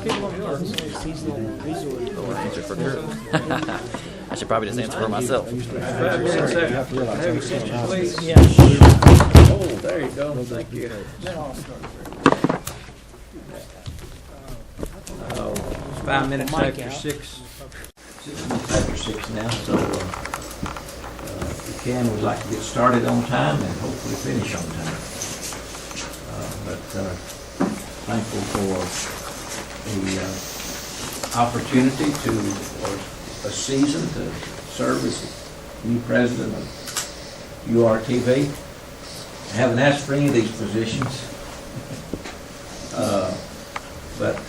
I should probably just answer for myself. Oh, there you go. Thank you. 5 minutes after 6. 6 minutes after 6 now, so if we can, we'd like to get started on time and hopefully finish on time. But thankful for the opportunity or a season to serve as the new president of URTV. I haven't asked for any of these positions. But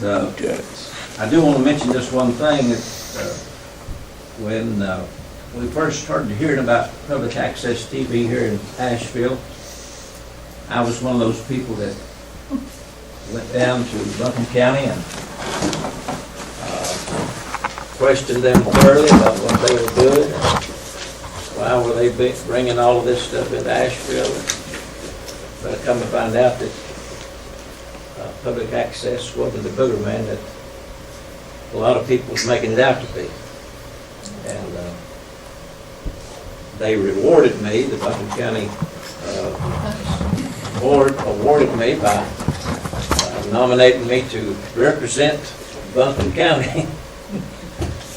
I do want to mention just one thing that when we first started hearing about public access TV here in Asheville, I was one of those people that went down to Buncombe County and questioned them thoroughly about what they were doing. Why were they bringing all of this stuff into Asheville? But I come to find out that public access wasn't the boogeyman that a lot of people was making it out to be. And they rewarded me, the Buncombe County board awarded me by nominating me to represent Buncombe County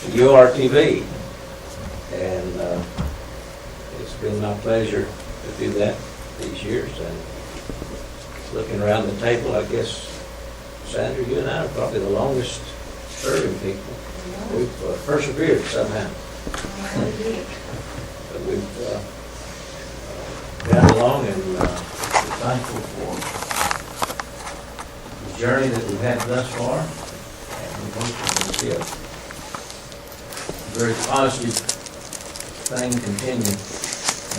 URTV. And it's been my pleasure to do that these years. And looking around the table, I guess, Sandra, you and I are probably the longest serving people. We've persevered somehow. But we've got along, and we're thankful for the journey that we've had thus far. And we hope it will be a very positive thing continue.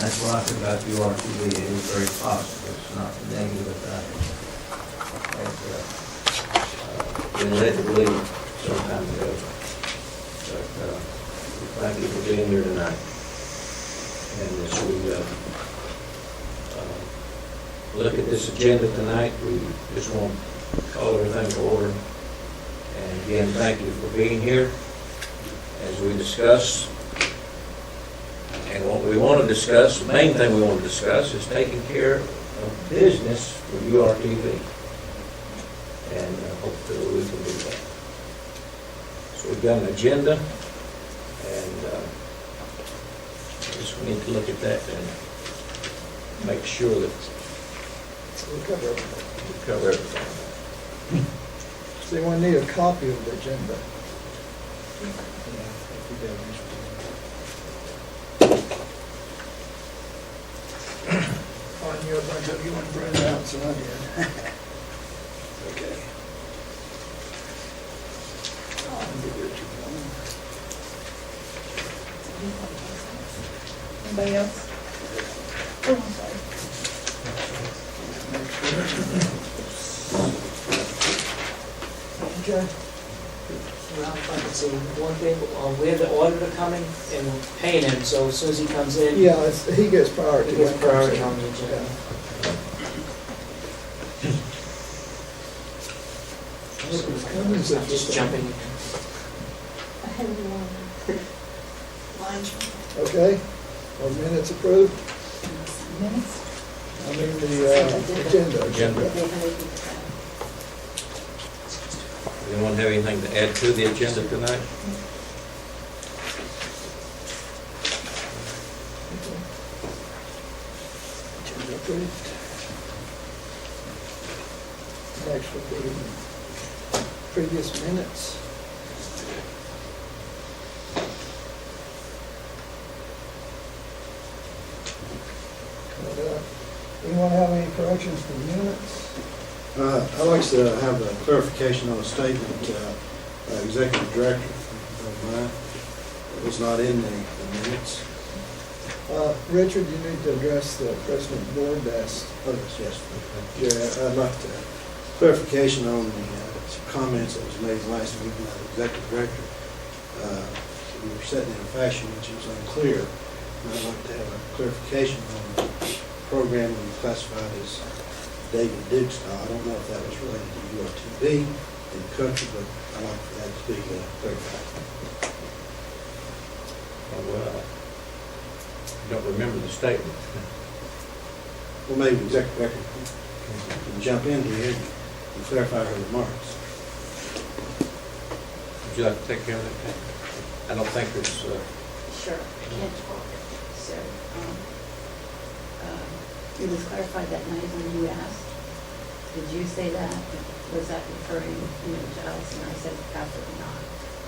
That's what I think about URTV. It is very positive. It's not negative that I've been led to believe some time ago. But we thank you for being here tonight. And as we look at this agenda tonight, we just want to call everything to order. And again, thank you for being here as we discuss. And what we want to discuss, the main thing we want to discuss, is taking care of business for URTV. And hopefully we can do that. So we've got an agenda, and just we need to look at that and make sure that we cover everything. So you want to need a copy of the agenda. On your bunch of you want to bring it out, so I did. Okay. Anybody else? Oh, I'm sorry. Okay. Around front, let's see, one thing, we have the auditor coming and we're paying him, so as soon as he comes in. Yeah, he gets priority. He gets priority on the agenda. Just jumping. Okay, are minutes approved? Minutes? I mean the agenda. Anyone have anything to add to the agenda tonight? Agenda approved. Next would be previous minutes. Anyone have any corrections to the minutes? I'd like to have a clarification on a statement, executive director of mine. It was not in the minutes. Richard, you need to address the president board asked. Oh, yes. Yeah, I'd like clarification on the some comments that was made last week by the executive director. We were setting in a fashion which was unclear. And I'd like to have a clarification on the program we classified as David Diggs. I don't know if that was related to URTV in the country, but I'd like for that to be clarified. Well, I don't remember the statement. Well, maybe the executive director can jump in here and clarify her remarks. Would you like to take care of that? I don't think it's, Sure, I can't talk, so, it was clarified that night when you asked. Did you say that? Was that referring, to us? And I said, absolutely not.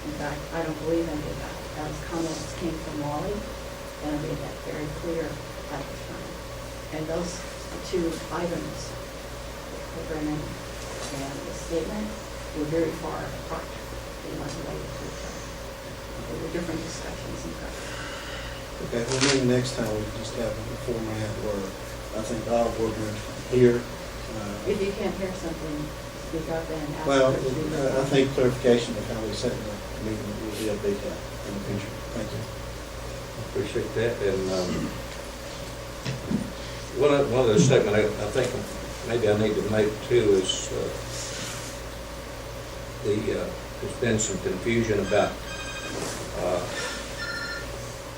In fact, I don't believe any of that. Those comments came from Wally, and I made that very clear at the time. And those two items, the programming and the statement, were very far apart. They weren't related to each other. There were different discussions in fact. Okay, well, maybe next time we just have a format where I think all board members here. If you can't hear something, speak up and ask. Well, for it to be recorded. I think clarification of how we set the meeting will be a big help in the future. Thank you. appreciate that. And one other statement I think maybe I need to make too is there's been some confusion about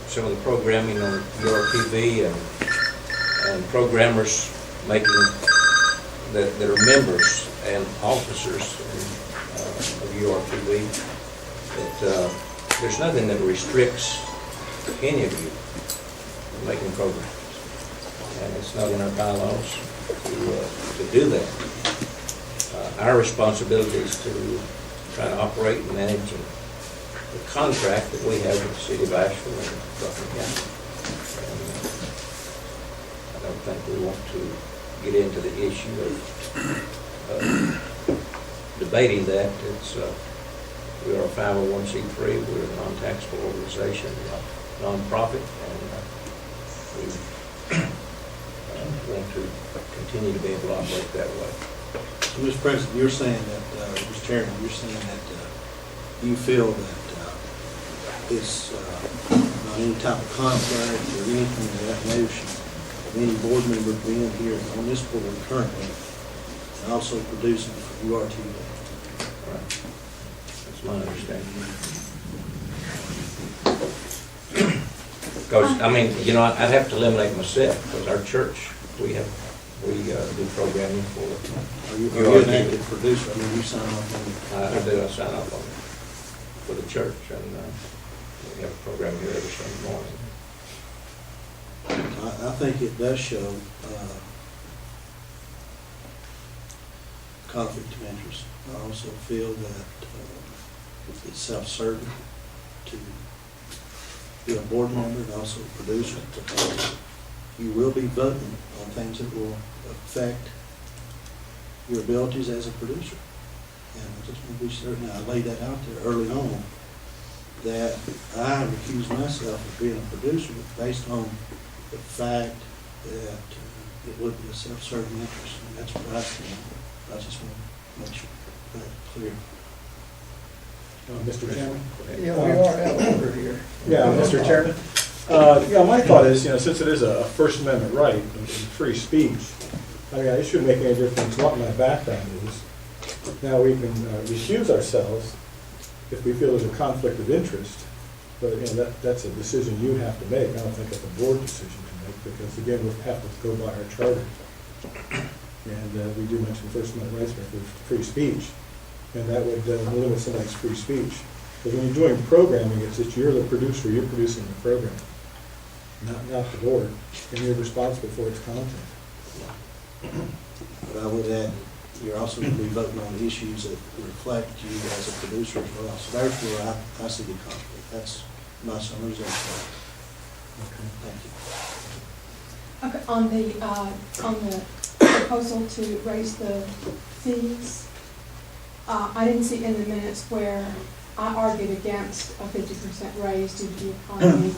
some of the programming on urtv and programmers making that are members and officers of urtv that there's nothing that restricts any of you from making programs, and it's not in our bylaws to do that. Our responsibility is to try to operate and manage the contract that we have with the city of Asheville and Buckingham County. And I don't think we want to get into the issue of debating that. It's we are a 501c3. We're a non-taxable organization, non-profit, and we want to continue to be able to operate that way. So, Mr. President, you're saying that, Mr. Chairman, you're saying that you feel that it's not any type of conflict or anything of that notion of any board member being here on this board currently and also producing for URTV. Right. That's my understanding. Because, I mean, you know, I'd have to eliminate myself because our church, we do programming for Are you an active producer? I mean, you sign off on it? I do. I sign up on it for the church, and we have a program here every Sunday morning. I think it does show conflict of interest. I also feel that it's self-serving to be a board member and also a producer, because you will be voting on things that will affect your abilities as a producer. And I just want to be certain, I laid that out there early on, that I recuse myself of being a producer based on the fact that it would be a self-serving interest, and that's what I stand on. I just want to make sure that's clear. Mr. Chairman? Yeah, we are out of order here. Yeah, Mr. Chairman? My thought is, since it is a First Amendment right and free speech, I mean, it shouldn't make any difference what my background is. Now, we can recuse ourselves if we feel there's a conflict of interest, but, that's a decision you have to make. I don't think it's a board decision to make, because, again, we have to go by our charter. And we do mention First Amendment rights for free speech, and that would limit somebody's free speech. Because when you're doing programming, it's that you're the producer, you're producing the program, not the board, and you're responsible for its content. But I would add, you're also going to be voting on issues that reflect you as a producer as well. So there's where I see the conflict. That's my summarization. Okay. Thank you. Okay, on the proposal to raise the fees, I didn't see in the minutes where I argued against a 50% raise due to the economy,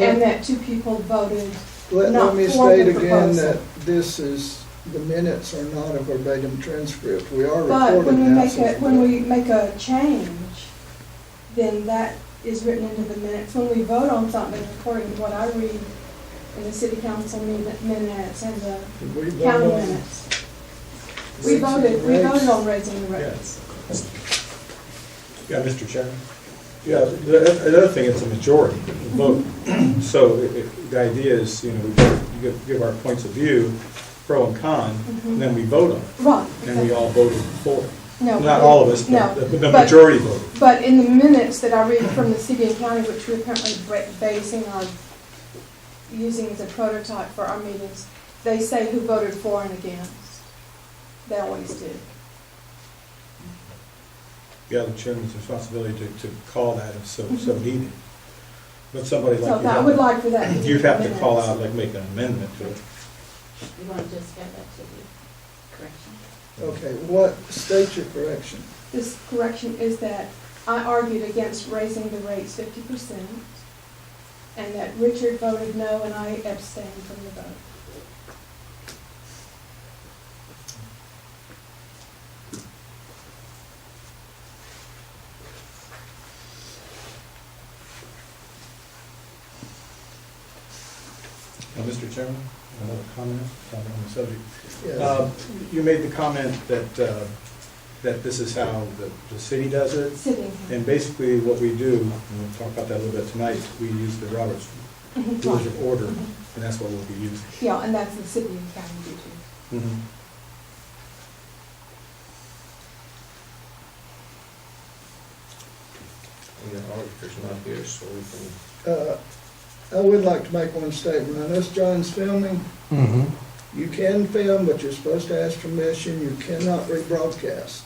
and that two people voted Let not me for state the again proposal. that the minutes are not a verbatim transcript. We are But recording when now. we make a change, then that is written into the minutes. When we vote on something, according to what I read in the city council minutes and the Did we vote county on minutes, we raising voted rates? on raising the rates. Yeah, Mr. Chairman. Yeah, the other thing, it's a majority vote. So the idea is, you know, we give our points of view, pro and con, and then we vote on it. Right. And we all voted for it. No. Not all of us, No. but the majority voted. But in the minutes that I read from the city and county, which we're currently using as a prototype for our meetings, they say who voted for and against. They always do. Yeah, the chairman's responsibility to call that if so needed. But somebody like So you I would like for that to be you'd have to in the call minutes. out, like make an amendment to it. You want to just add that to the correction? Okay, what, state your correction. This correction is that I argued against raising the rates 50%, and that Richard voted no, and I abstained from the vote. Mr. Chairman, another comment on the subject. Yeah. You made the comment that this is how the city does it. City and county. And basically what we do, and we'll talk about that a little bit tonight, we use the Roberts Rules of Order, and that's what we'll be using. Yeah, and that's the city and county do too. Mhm. And the auditor's not here, so we can. I would like to make one statement. I know John's filming. You can film, but you're supposed to ask permission. You cannot rebroadcast.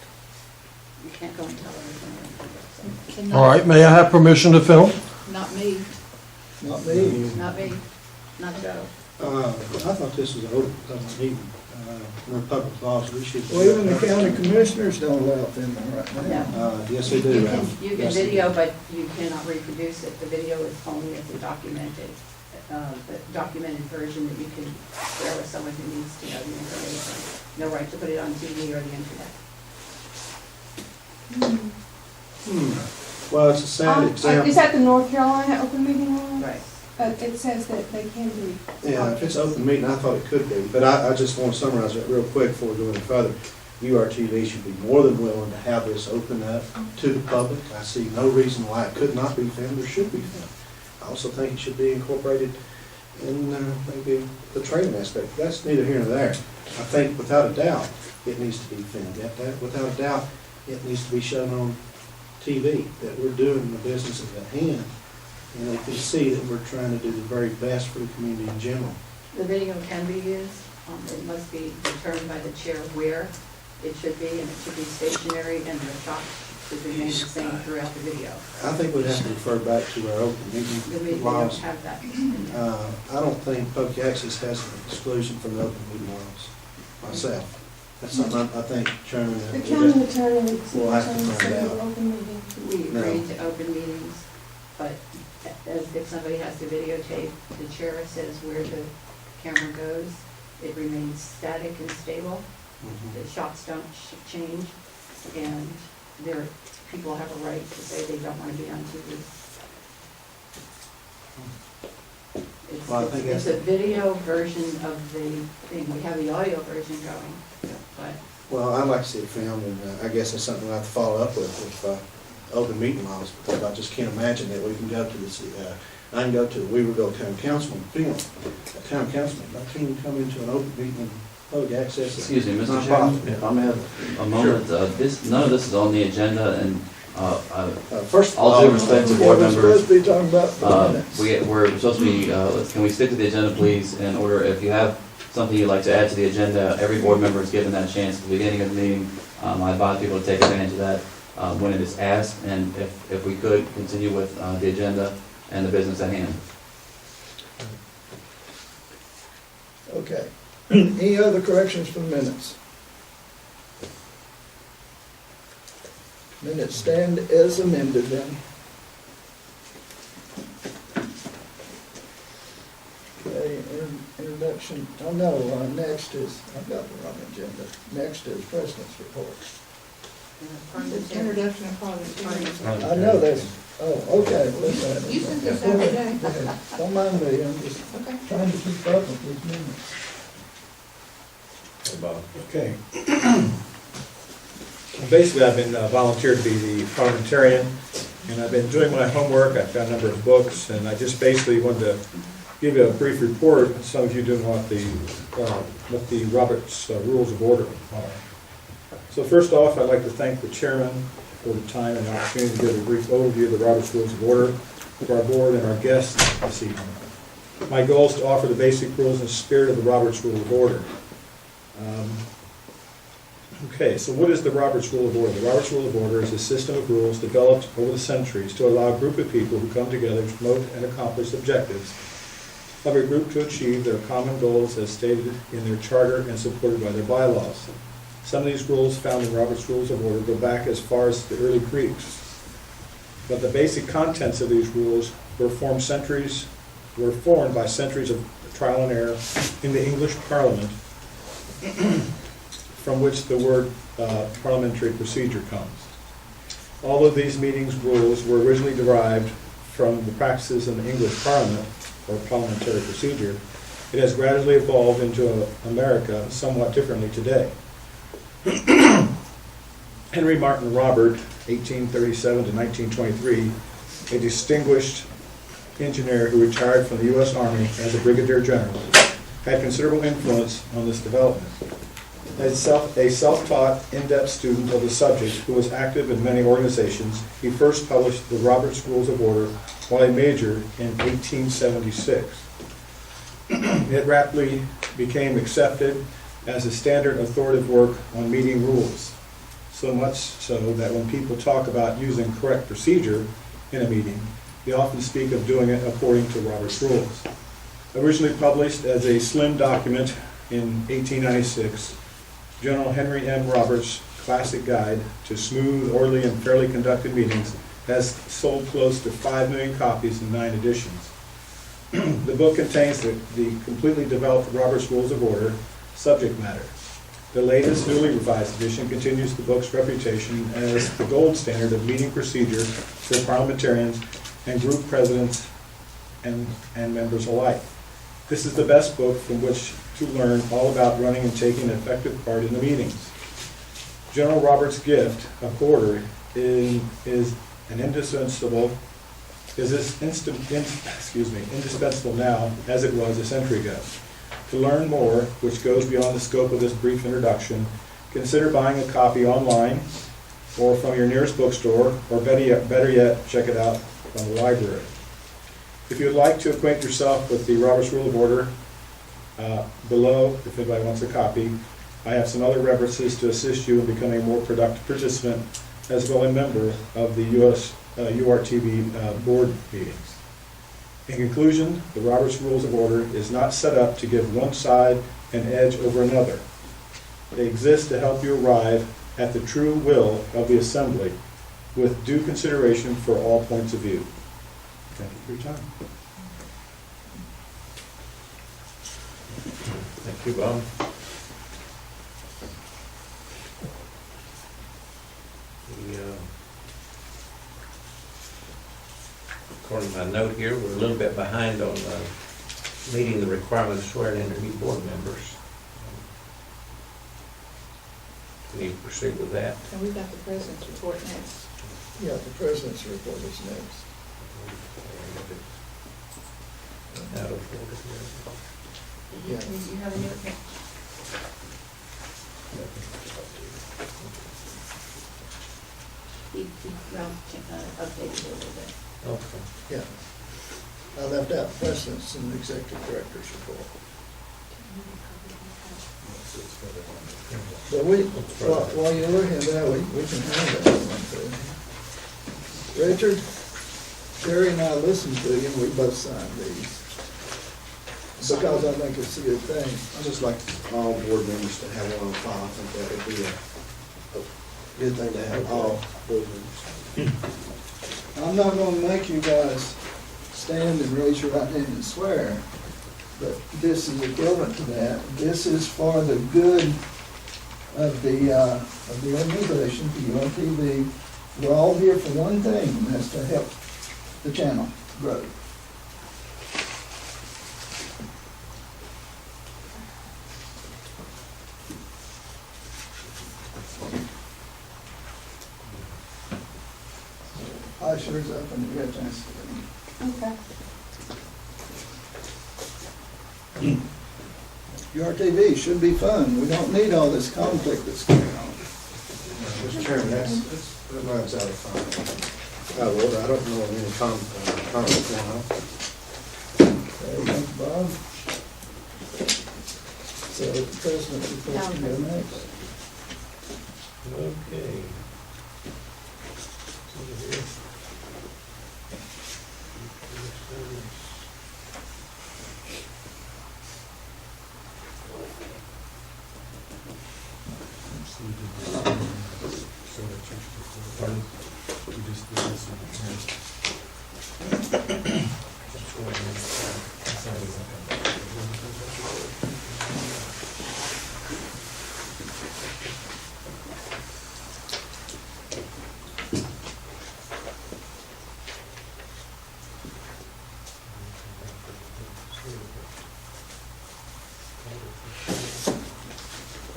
You can't go on television. All right, may I have permission to film? Not me, Not me. not me, not Joe. I thought this was an open public meeting, we're public laws, we should. Well, even the county commissioners don't allow filming right now. No. Yes, they You do. can Yes, they do. video, but you cannot reproduce it. The video is only as a documented, the documented version that you can share with someone who needs to know the information. No right to put it on TV or the internet. Well, it's a sad example. Is that the North Carolina open meeting law? Right. It says that they can be. Yeah, if it's open meeting, I thought it could be, but I just want to summarize it real quick before we go any further. URTV should be more than willing to have this open up to the public. I see no reason why it could not be filmed or should be filmed. I also think it should be incorporated in maybe the training aspect. That's neither here nor there. I think without a doubt, it needs to be filmed. Without a doubt, it needs to be shown on TV that we're doing the business at hand. And they can see that we're trying to do the very best for the community in general. The video can be used. It must be determined by the chair where it should be, and it should be stationary, and the shot should remain the same throughout the video. I think we'd have to refer back to our open The meeting video laws. don't have that. I don't think public access has an exclusion from the open meeting laws myself. That's something I think, Chairman. The county attorney, the city We'll have to attorney find said out. the open meeting. We No. agreed to open meetings, but if somebody has to videotape, the chair says where the camera goes. It remains static and stable. Mhm. The shots don't change, and people have a right to say they don't want to be on TV. Well, I think It's that's- a video version of the thing. We have the audio version going, but Well, I'd like to see it filmed, and I guess that's something we'll have to follow up with open meeting laws, because I just can't imagine that we can go to the, I can go to the Weaverville Town Council and film. A town councilman, I can't even come into an open meeting and public access. Excuse me, It's Mr. not Chairman, possible. if I may have a moment, none of this is on the agenda, and First of all due respect to board Yeah, we're supposed members, to be talking about the minutes. we're supposed to be, can we stick to the agenda, please, in order, if you have something you'd like to add to the agenda, every board member is given that chance at the beginning of the meeting. I advise people to take advantage of that when it is asked, and if we could, continue with the agenda and the business at hand. Okay. Any other corrections for the minutes? Minutes stand as amended then. Okay, introduction, oh no, next is, I've got the wrong agenda. Next is President's report. introduction of parliament. I know that's, oh, okay. You sent this out today. Don't mind me, I'm just trying to keep up with these minutes. Okay. Basically, I've been volunteered to be the parliamentarian, and I've been doing my homework. I've got a number of books, and I just basically wanted to give you a brief report. Some of you do know what the Roberts Rules of Order are. So first off, I'd like to thank the chairman for the time and the opportunity to give a brief overview of the Roberts Rules of Order for our board and our guests this evening. My goal is to offer the basic rules and spirit of the Roberts Rule of Order. Okay, so what is the Roberts Rule of Order? The Roberts Rule of Order is a system of rules developed over the centuries to allow a group of people who come together to promote and accomplish objectives of a group to achieve their common goals as stated in their charter and supported by their bylaws. Some of these rules found in Roberts Rules of Order go back as far as the early Greeks. But the basic contents of these rules were formed by centuries of trial and error in the English Parliament, from which the word parliamentary procedure comes. All of these meetings rules were originally derived from the practices in the English Parliament, or parliamentary procedure. It has gradually evolved into America somewhat differently today. Henry Martin Robert, 1837 to 1923, a distinguished engineer who retired from the U.S. Army as a brigadier general, had considerable influence on this development. As a self-taught, in-depth student of the subject who was active in many organizations, he first published the Roberts Rules of Order while a major in 1876. It rapidly became accepted as a standard authoritative work on meeting rules, so much so that when people talk about using correct procedure in a meeting, they often speak of doing it according to Robert's Rules. Originally published as a slim document in 1896, General Henry M. Roberts' classic guide to smooth, orderly, and fairly conducted meetings has sold close to 5 million copies in 9 editions. The book contains the completely developed Roberts Rules of Order subject matter. The latest, newly revised edition continues the book's reputation as the gold standard of meeting procedure for parliamentarians and group presidents and members alike. This is the best book from which to learn all about running and taking an effective part in the meetings. General Roberts' gift of order is indispensable now as it was a century ago. To learn more, which goes beyond the scope of this brief introduction, consider buying a copy online or from your nearest bookstore, or better yet, check it out from the library. If you would like to acquaint yourself with the Roberts Rule of Order, below, if anybody wants a copy, I have some other references to assist you in becoming a more productive participant, as well as a member of the URTV board meetings. In conclusion, the Roberts Rules of Order is not set up to give one side an edge over another. They exist to help you arrive at the true will of the Assembly with due consideration for all points of view. Thank you for your time. Thank you, Bob. According to my note here, we're a little bit behind on meeting the requirement of swearing in the new board members. We need to proceed with that. And we've got the president's report next. Yeah, the president's report is next. Out of order Yeah. You have a new, updated it a little bit. here. Okay. Yeah. I left out precedents in the executive director's report. But while you're looking at that, we can have that one too. Richard, Jerry and I listened to you, and we both signed these. Because I think it's a good thing. I'd just like all board members to have one on file. I think that would be a good thing to have all board members. I'm not gonna make you guys stand and raise your right hand and swear, but this is equivalent to that. This is for the good of the organization, the URTV. We're all here for one thing, and that's to help the channel grow. flash yours up when you get a chance to read Okay. them. URTV should be fun. We don't need all this conflict that's going on. Mr. Chairman, that runs out of time. Well, I don't know of any comments going on. Okay, thanks, Bob. So the president report can go next. Okay. See here.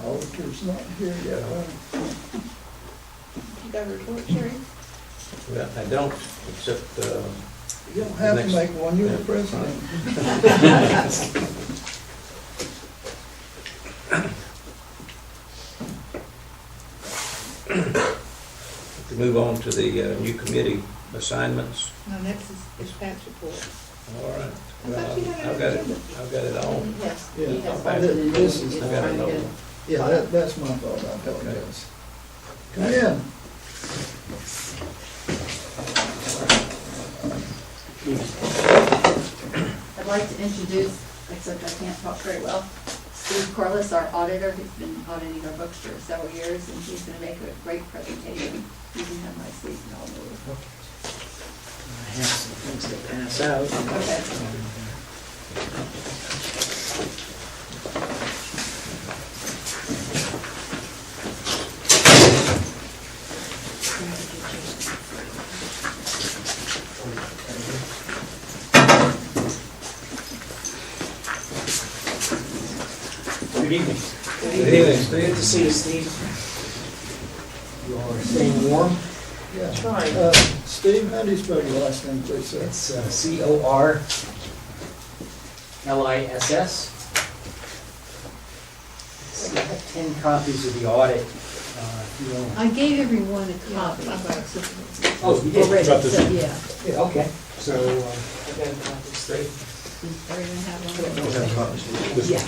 Auditor's not here yet, huh? You got a report, Sherry? Well, I don't, except, You don't have to Next. make one, you're the president. to move on to the new committee assignments. No, next is dispatch report. All right. I thought you had I've got it, I've got it on. Yes. Yeah, He has Okay. something to do. This is- He's I got trying it to on. do- Yeah, that's my fault, I apologize. Come in. I'd like to introduce, except I can't talk very well, Steve Corliss, our auditor, who's been auditing our books for several years, and he's gonna make a great presentation. You can have my seat and I'll move. I have some things to pass out. Okay. Good evening. Good evening, Steve. Good to see you, Steve. You all are staying warm. Yeah. Trying. Steve, how do you spell your last name, please, sir? It's CORLISS. I have 10 copies of the audit. If you want. I gave everyone a copy. Oh, you did? Already, About this so, one. yeah. Yeah, okay. So, I got a copy. straight. Are you gonna have one? Don't have copies. Yeah.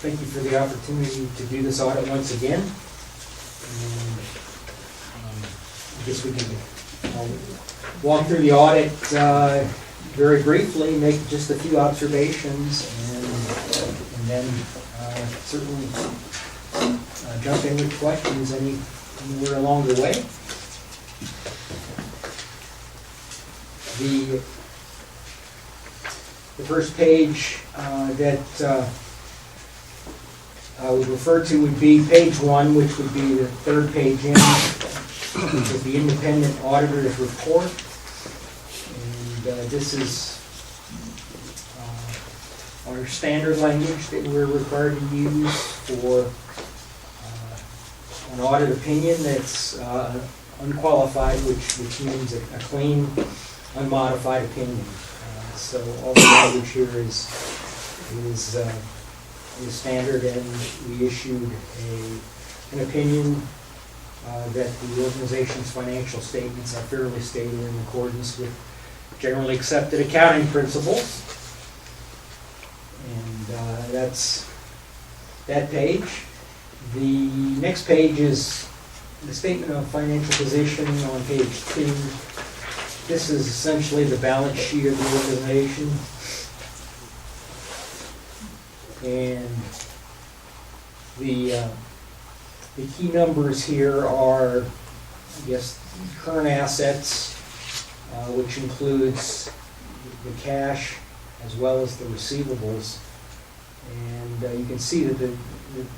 Thank you for the opportunity to do this audit once again. And, I guess we can walk through the audit very briefly, make just a few observations, and then certainly jump in with questions anywhere along the way. The first page that I would refer to would be page 1, which would be the third page in, with the independent auditor's report. And this is our standard language that we're required to use for an audit opinion that's unqualified, which means a clean, unmodified opinion. So all the language here is standard, and we issued an opinion that the organization's financial statements are fairly stated in accordance with generally accepted accounting principles. And that's that page. The next page is the statement of financial position on page 2. This is essentially the balance sheet of the organization. And the key numbers here are, I guess, current assets, which includes the cash as well as the receivables. And you can see that the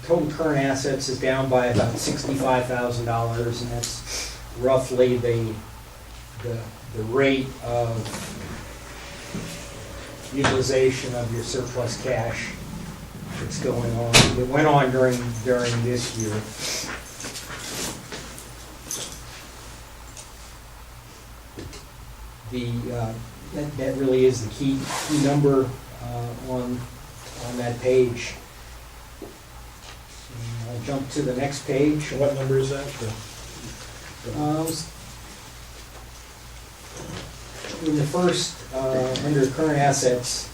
total current assets is down by about $65,000, and that's roughly the rate of utilization of your surplus cash that's going on. It went on during this year. That really is the key number on that page. And I'll jump to the next page. What number is that? In the first, under current assets,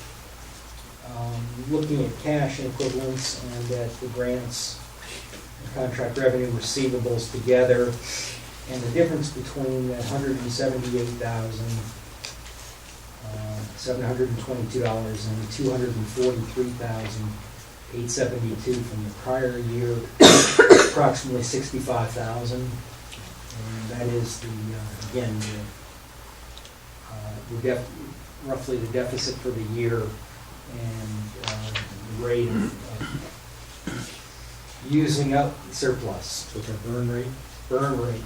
looking at cash equivalents and at the grants and contract revenue receivables together, and the difference between that $178,722 and $243,872 from the prior year, approximately $65,000. And that is again, roughly the deficit for the year, and the rate of using up surplus. So it's our burn rate? Burn rate.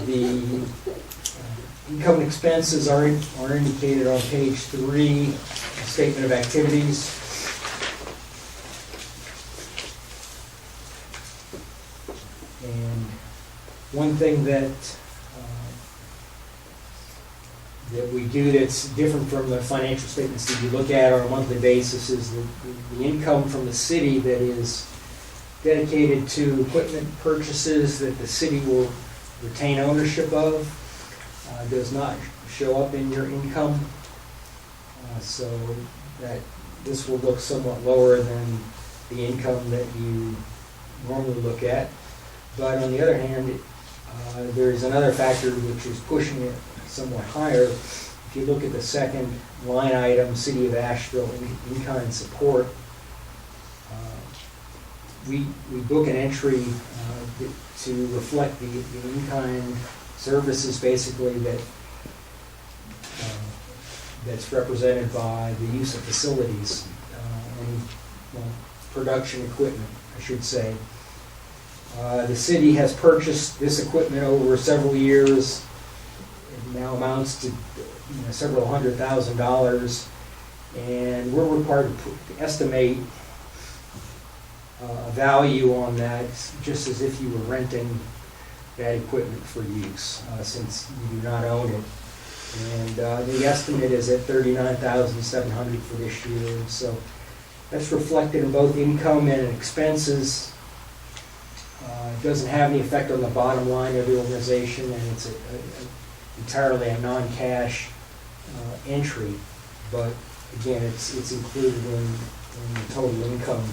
The income and expenses are indicated on page 3, statement of activities. And one thing that we do that's different from the financial statements that you look at on a monthly basis is the income from the city that is dedicated to equipment purchases that the city will retain ownership of, does not show up in your income. So that this will look somewhat lower than the income that you normally look at. But on the other hand, there is another factor which is pushing it somewhat higher. If you look at the second line item, City of Asheville in-kind support, we book an entry to reflect the in-kind services basically that's represented by the use of facilities and production equipment, I should say. The city has purchased this equipment over several years. It now amounts to several $100,000, and we're required to estimate a value on that, just as if you were renting that equipment for use, since you do not own it. And the estimate is at $39,700 for this year. So that's reflected in both income and expenses. It doesn't have any effect on the bottom line of the organization, and it's entirely a non-cash entry. But again, it's included in the total income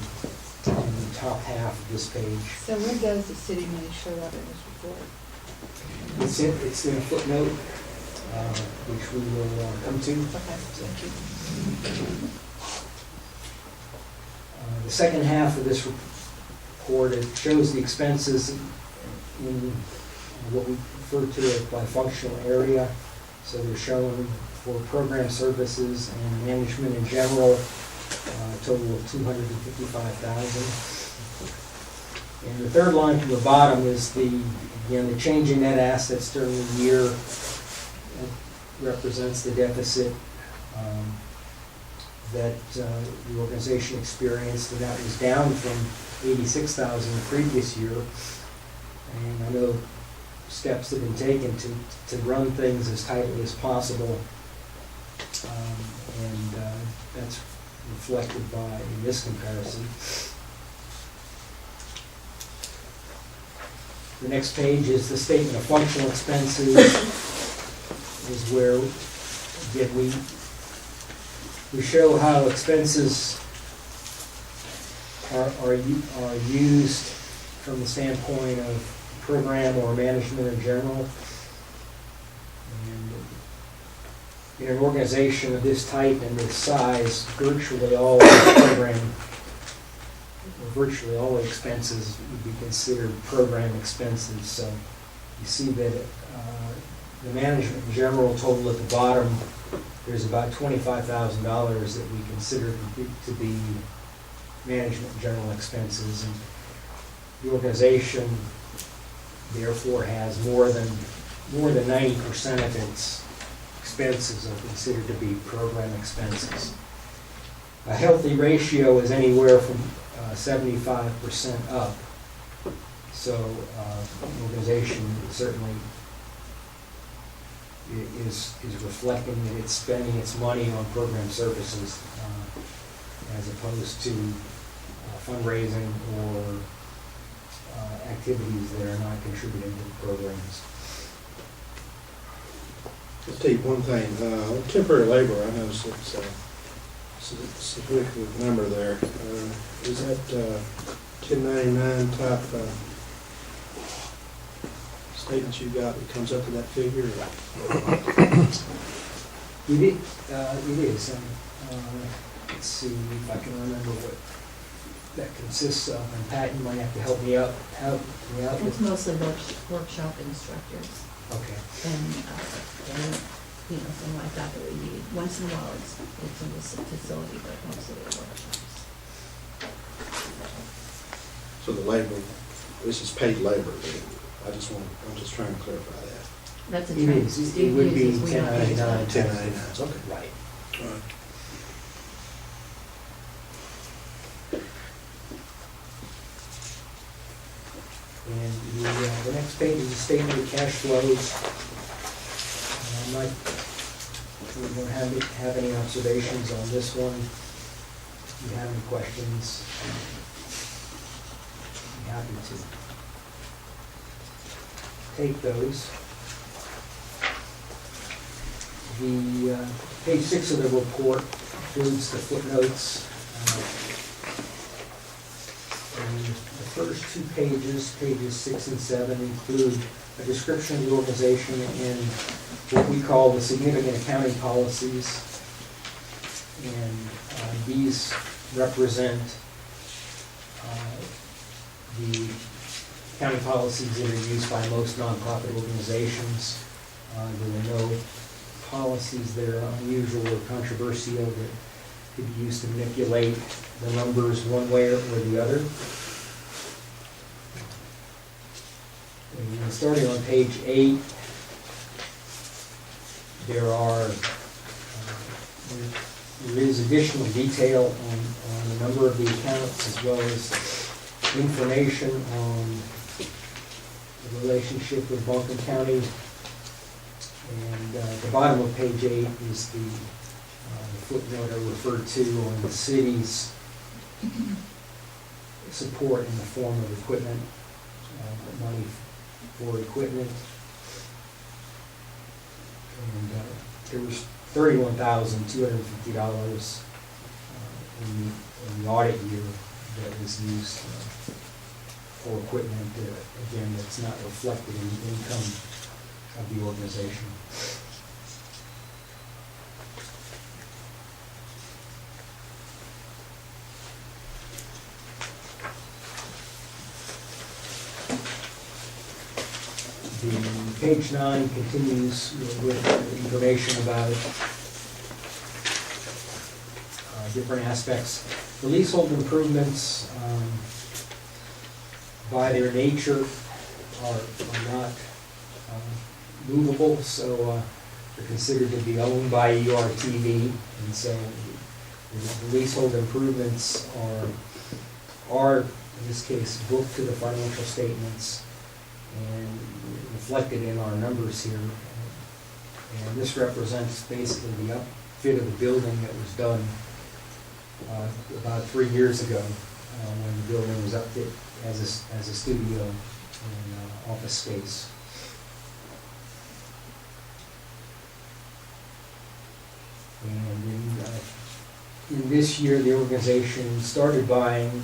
in the top half of this page. So when does the city money show up in this report? It's in a footnote, which we will come to. Okay, thank you. The second half of this report, it shows the expenses in what we refer to as by functional area. So they're shown for program services and management in general, a total of $255,000. And the third line from the bottom is the change in net assets during the year. That represents the deficit that the organization experienced, and that was down from $86,000 the previous year. And I know steps have been taken to run things as tightly as possible, and that's reflected in this comparison. The next page is the statement of functional expenses, is where again we show how expenses are used from the standpoint of program or management in general. And in an organization of this type and this size, virtually all expenses would be considered program expenses. So you see that the management in general total at the bottom, there's about $25,000 that we consider to be management and general expenses. And the organization therefore has more than 90% of its expenses are considered to be program expenses. A healthy ratio is anywhere from 75% up. So the organization certainly is reflecting that it's spending its money on program services as opposed to fundraising or activities that are not contributing to the programs. Let's take one thing, temporary labor, I noticed it's a significant number there. Is that 1099 type statements you got that comes up to that figure? It is. And, let's see if I can remember what that consists of. And Pat, you might have to help me out. It's mostly workshop instructors Okay. and, something like that we need. Once in a while, it's in this facility, but mostly the workshops. So the labor, this is paid labor, then. I'm just trying to clarify that. That's a It term is. It Steve would be uses, we don't use 1099. that. 1099, okay. Right. All right. And the next page is a statement of cash flows. We don't have any observations on this one. If you have any questions, I'd be happy to take those. The page 6 of the report includes the footnotes. And the first two pages, pages 6 and 7, include a description of the organization and what we call the significant accounting policies. And these represent the accounting policies that are used by most nonprofit organizations. There are no policies that are unusual or controversial that could be used to manipulate the numbers one way or the other. And starting on page 8, there is additional detail on the number of the accounts as well as information on the relationship with Buncombe County. And at the bottom of page 8 is the footnote I referred to on the city's support in the form of equipment, money for equipment. And there was $31,250 in the audit year that was used for equipment. Again, that's not reflected in the income of the organization. Page 9 continues with information about different aspects. The leasehold improvements, by their nature, are not movable, so they're considered to be owned by urtv, and so the leasehold improvements are in this case booked to the financial statements and reflected in our numbers here. And this represents basically the upfit of the building that was done about 3 years ago when the building was upfit as a studio and office space. And in this year, the organization started buying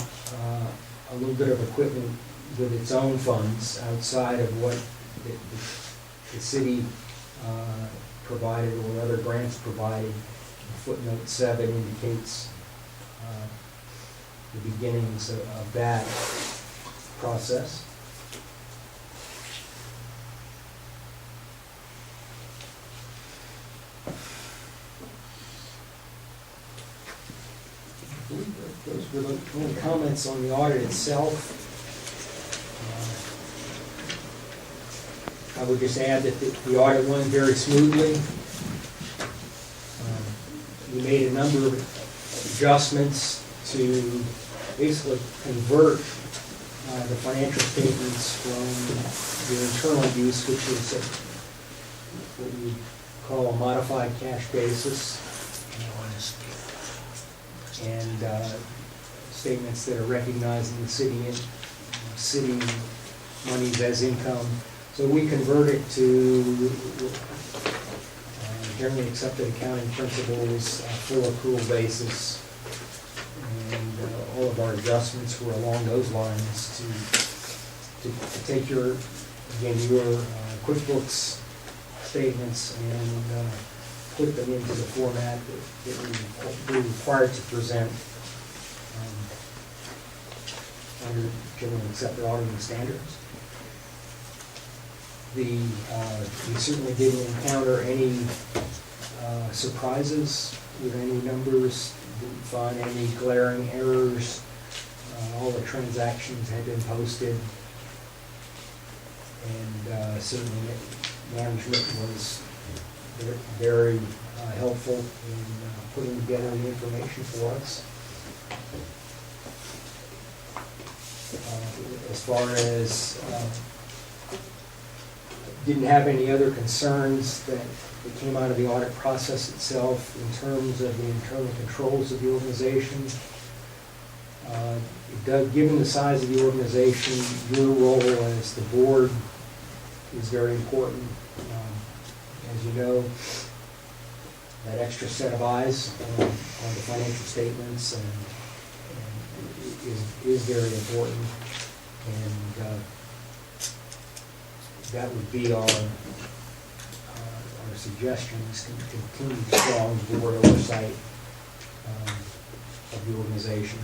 a little bit of equipment with its own funds outside of what the city provided or other grants provided. Footnote 7 indicates the beginnings of that process. for the only comments on the audit itself. I would just add that the audit went very smoothly. We made a number of adjustments to basically convert the financial statements from the internal use, which is what we call a modified cash basis, and statements that are recognizing the city monies as income. So we convert it to generally accepted accounting principles, full accrual basis, and all of our adjustments were along those lines to take your QuickBooks statements and put them into the format that we're required to present under generally accepted auditing standards. We certainly didn't encounter any surprises with any numbers, didn't find any glaring errors. All the transactions had been posted, and certainly management was very helpful in putting together the information for us. As far as didn't have any other concerns that came out of the audit process itself in terms of the internal controls of the organization. Given the size of the organization, your role as the board is very important. As you know, that extra set of eyes on the financial statements and is very important. And that would be our suggestions to continue strong board oversight of the organization.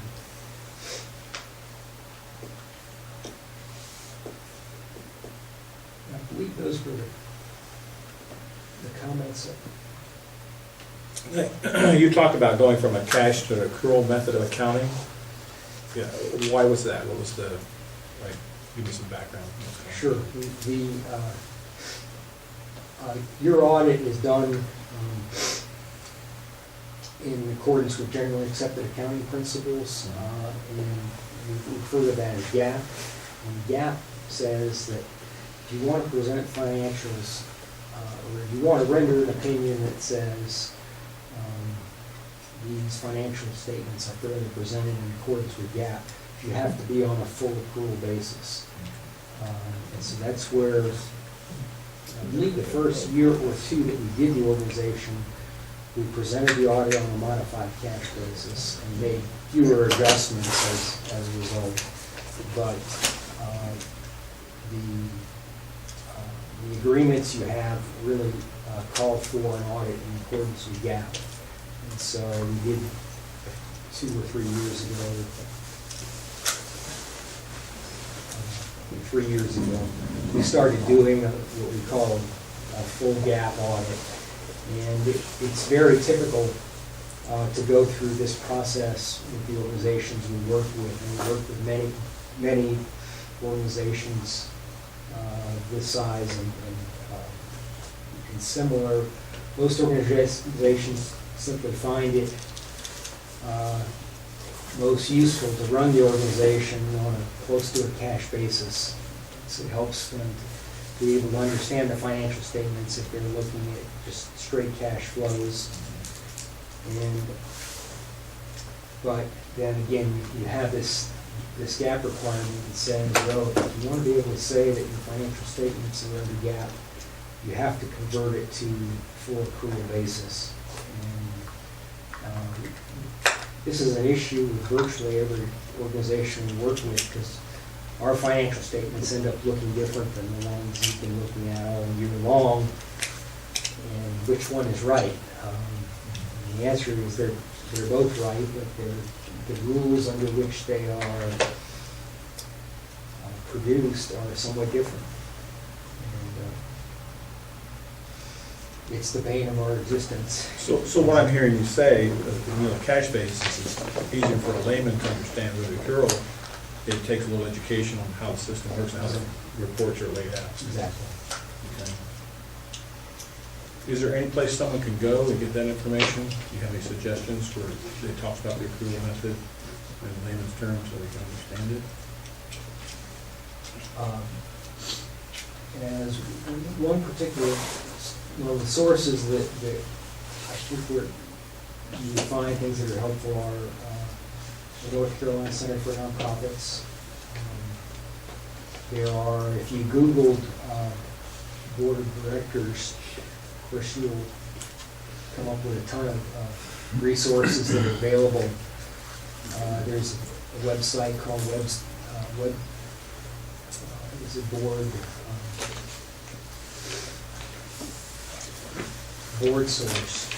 I believe those were the comments. You talked about going from a cash to an accrual method of accounting. Yeah, why was that? What was the, like, give me some background. Sure. Your audit is done in accordance with generally accepted accounting principles, and we refer to that as GAAP. And GAAP says that if you want to present financials, or if you want to render an opinion that says these financial statements are fairly presented in accordance with GAAP, you have to be on a full accrual basis. And so that's where, I believe the first year or two that we did the organization, we presented the audit on a modified cash basis and made fewer adjustments as a result. But the agreements you have really call for an audit in accordance with GAAP. And so we did 2 or 3 years ago. 3 years ago, we started doing what we call a full GAAP audit. And it's very typical to go through this process with the organizations we work with. And we work with many organizations this size and similar. Most organizations simply find it most useful to run the organization on a close to a cash basis. So it helps them to be able to understand the financial statements if they're looking at just straight cash flows. But then again, you have this GAAP requirement that says, well, if you want to be able to say that your financial statements are under GAAP, you have to convert it to full accrual basis. And this is an issue with virtually every organization we work with, because our financial statements end up looking different than the ones you've been looking at all year long. And which one is right? And the answer is they're both right, but the rules under which they are produced are somewhat different. it's the bane of our existence. So what I'm hearing you say, cash basis is easier for a layman to understand. With a girl, it takes a little education on how the system works and how the reports are laid out. Exactly. Okay. Is there any place someone can go and get that information? Do you have any suggestions where they talk about the accrual method in layman's terms so they can understand it? As one particular, one of the sources that I think where you find things that are helpful are the North Carolina Center for Nonprofits. There are, if you Googled board of directors, of course you'll come up with a ton of resources that are available. There's a website called Board Source.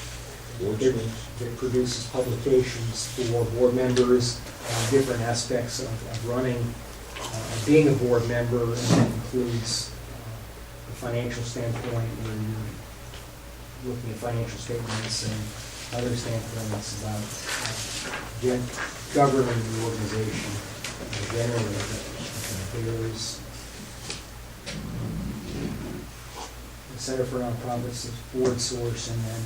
That produces publications for board members, different aspects of running, being a board member, and that includes the financial standpoint, where you're looking at financial statements and other standpoints about governing the organization generally. There's the Center for Nonprofits, Board Source, and then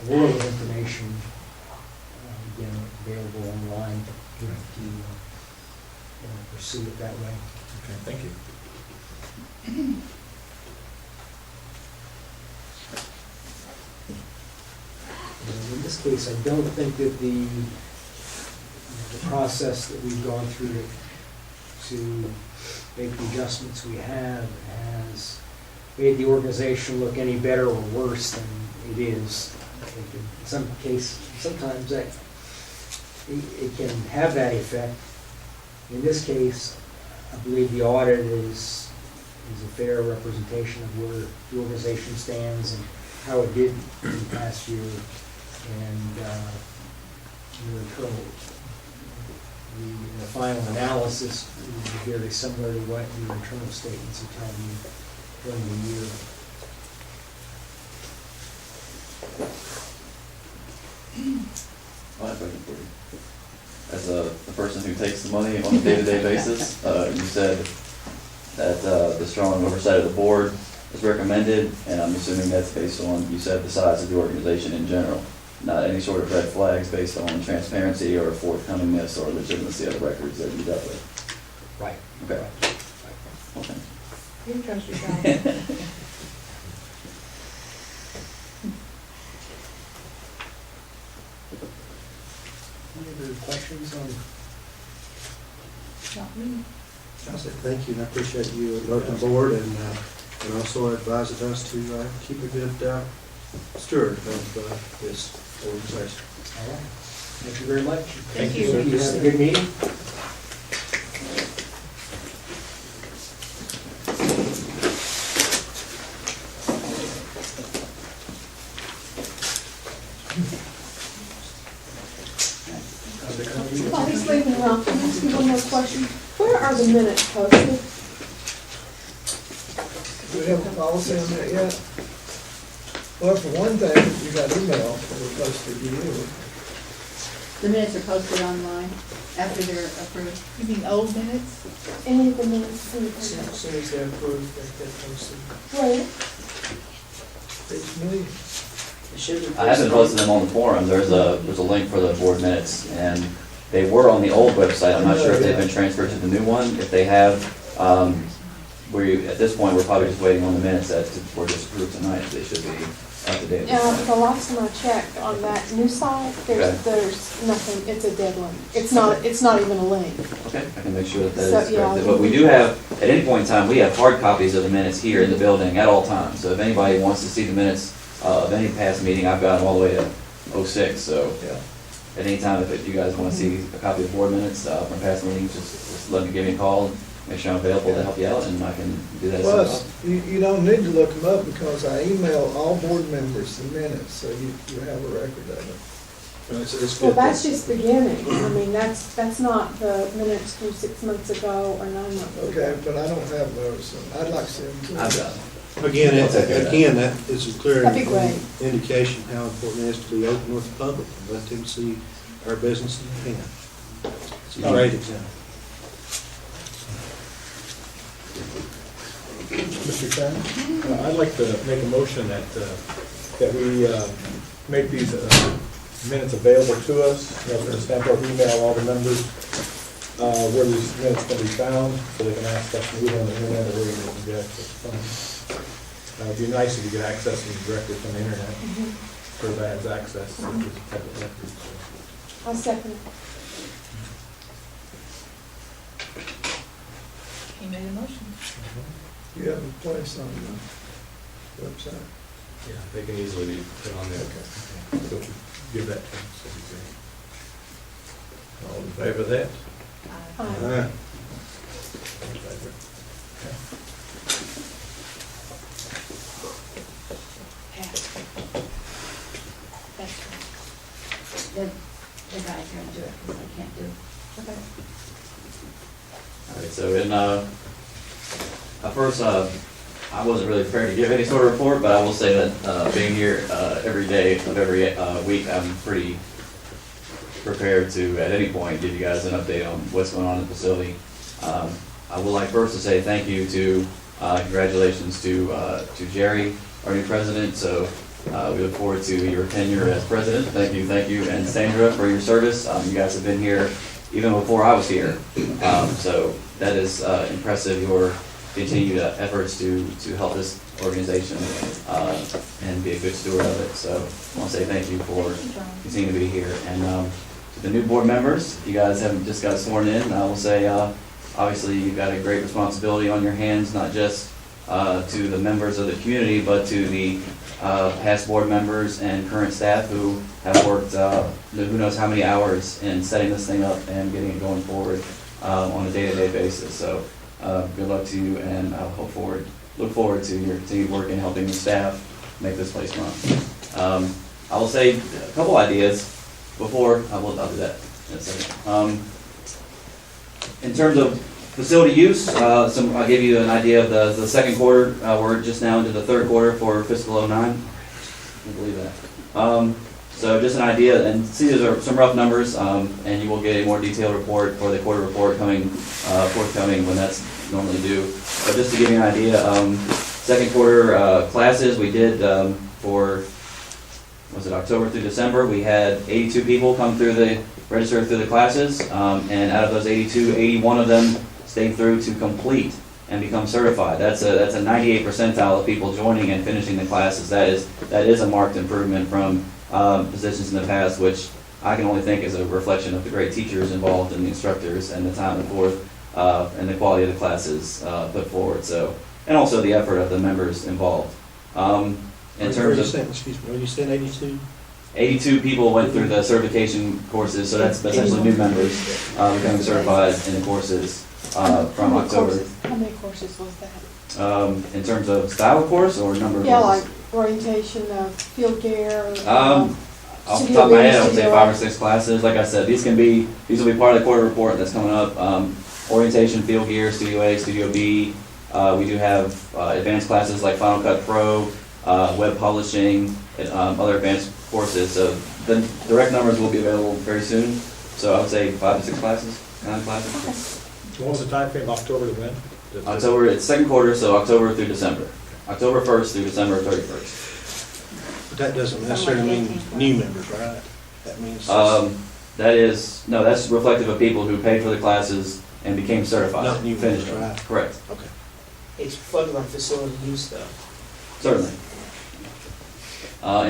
a world of information, again, available online to pursue it that way. Okay, thank you. And in this case, I don't think that the process that we've gone through to make the adjustments we have has made the organization look any better or worse than it is. I think in some case, sometimes it can have that effect. In this case, I believe the audit is a fair representation of where the organization stands and how it did in the past year, and the final analysis is very similar to what your internal statements are telling you during the year. I have a question for you. As the person who takes the money on a day-to-day basis, you said that the strong oversight of the board is recommended, and I'm assuming that's based on, you said, the size of the organization in general, not any sort of red flags based on transparency or forthcomingness or legitimacy of the records that you dealt with. Right. Okay. Right. Okay. You can trust yourself. Any other questions on? Not me. I said thank you, and I appreciate you welcome aboard, and also advising us to keep a good steward of this organization. All right. Thank you very much. Thank you. You have a good meeting. While he's leaving around, can I ask you one more question? Where are the minutes posted? Do we have a policy on that yet? Well, for one thing, you got email that were posted to you. The minutes are posted online after they're approved. You mean old minutes? Any of the minutes? Any of As the- soon as they're approved, they're posted. Where? It's me. It should be I haven't posted them on the forum. There's a link for the board minutes, and they were on the old website. I'm not sure if they've been transferred to the new one. If they have, at this point, we're probably just waiting on the minutes that were just approved tonight. They should be up to date. The last time I checked on that new site, Okay. there's nothing, it's a dead link. It's not even a link. Okay, I can make sure that So, that is yeah, corrected. But we do have, at any point in time, we have hard copies of the minutes here in the building at all times. So if anybody wants to see the minutes of any past meeting, I've got them all the way to '06. So Yeah. at any time, if you guys want to see a copy of the board minutes from past meetings, just give me a call, make sure I'm available to help you out, and I can do that. Plus, you don't need to look them up because I email all board members the minutes, so you have a record of it. It's Well, good. that's just beginning. I mean, that's not the minutes from 6 months ago or 9 months ago. Okay, but I don't have those, so I'd like to see them too. I've got them. Again, I'll take care of that. that is a clear That'd be great. indication how important it is to be open with the public and let them see our business in hand. It's a great example. Mr. Chairman, I'd like to make a motion that we make these minutes available to us. We're going to stamp or email all the members where these minutes can be found, so they can access them either on the internet or where they can get access from. It'd be nice if you could access them directly from the internet, for that access to this type of record. I'll second it. He made a motion. You have a place on the website. Yeah, they can easily be put on there. So give that to them, so it'd be great. All in favor of that? Aye. That's right. The guy's gonna do it, because I can't do it. Okay. All right, so at first, I wasn't really prepared to give any sort of report, but I will say that being here every day of every week, I'm pretty prepared to, at any point, give you guys an update on what's going on in the facility. I would like first to say thank you to, congratulations to Jerry, our new president. So we look forward to your tenure as president. Thank you, and Sandra for your service. You guys have been here even before I was here. So that is impressive, your continued efforts to help this organization and be a good steward of it. So I want to say thank you for continuing to be here. And to the new board members, you guys haven't just got sworn in. I will say, obviously, you've got a great responsibility on your hands, not just to the members of the community, but to the past board members and current staff who have worked who knows how many hours in setting this thing up and getting it going forward on a day-to-day basis. So good luck to you, and I look forward to your continued work in helping the staff make this place run. I will say a couple ideas before I'll do that in a second. In terms of facility use, I'll give you an idea of the second quarter. We're just now into the third quarter for fiscal '09. I can't believe that. So just an idea, and see, these are some rough numbers, and you will get a more detailed report for the quarter report forthcoming when that's normally due. But just to give you an idea, second quarter classes we did for, was it October through December? We had 82 people come register through the classes, and out of those 82, 81 of them stayed through to complete and become certified. That's a 98 percentile of people joining and finishing the classes. That is a marked improvement from positions in the past, which I can only think is a reflection of the great teachers involved and the instructors and the time and forth and the quality of the classes put forward. So, and also the effort of the members involved. In terms of, excuse me, when you said 82? 82 people went through the certification courses, so that's essentially new members becoming certified in the courses from October. How many courses was that? In terms of style of course or number of Yeah, courses? like orientation of field gear. Off the top of my head, I would say 5 or 6 classes. Like I said, these will be part of the quarter report that's coming up. Orientation, field gear, Studio A, Studio B. We do have advanced classes like Final Cut Pro, web publishing, and other advanced courses. So the direct numbers will be available very soon. So I would say 5 to 6 classes, 9 classes. What was the time frame, October to when? October, it's second quarter, so October through December. October 1st through December 31st. But that doesn't necessarily mean new members, right? That means. That's reflective of people who paid for the classes and became certified. Not new finished members, them. right? Correct. Okay. It's funded on facility use though. Certainly.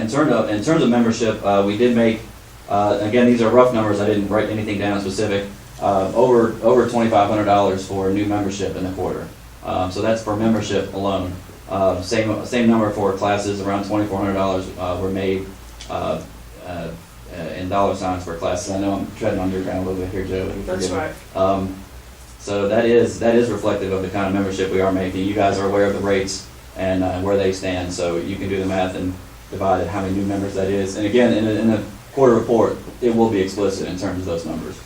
In terms of membership, we did make, again, these are rough numbers, I didn't write anything down specific, over $2,500 for new membership in the quarter. So that's for membership alone. Same number for classes, around $2,400 were made in dollar signs for classes. I know I'm treading on your ground a little bit here, Joe. That's right. So that is reflective of the kind of membership we are making. You guys are aware of the rates and where they stand, so you can do the math and divide it, how many new members that is. And again, in the quarter report, it will be explicit in terms of those numbers.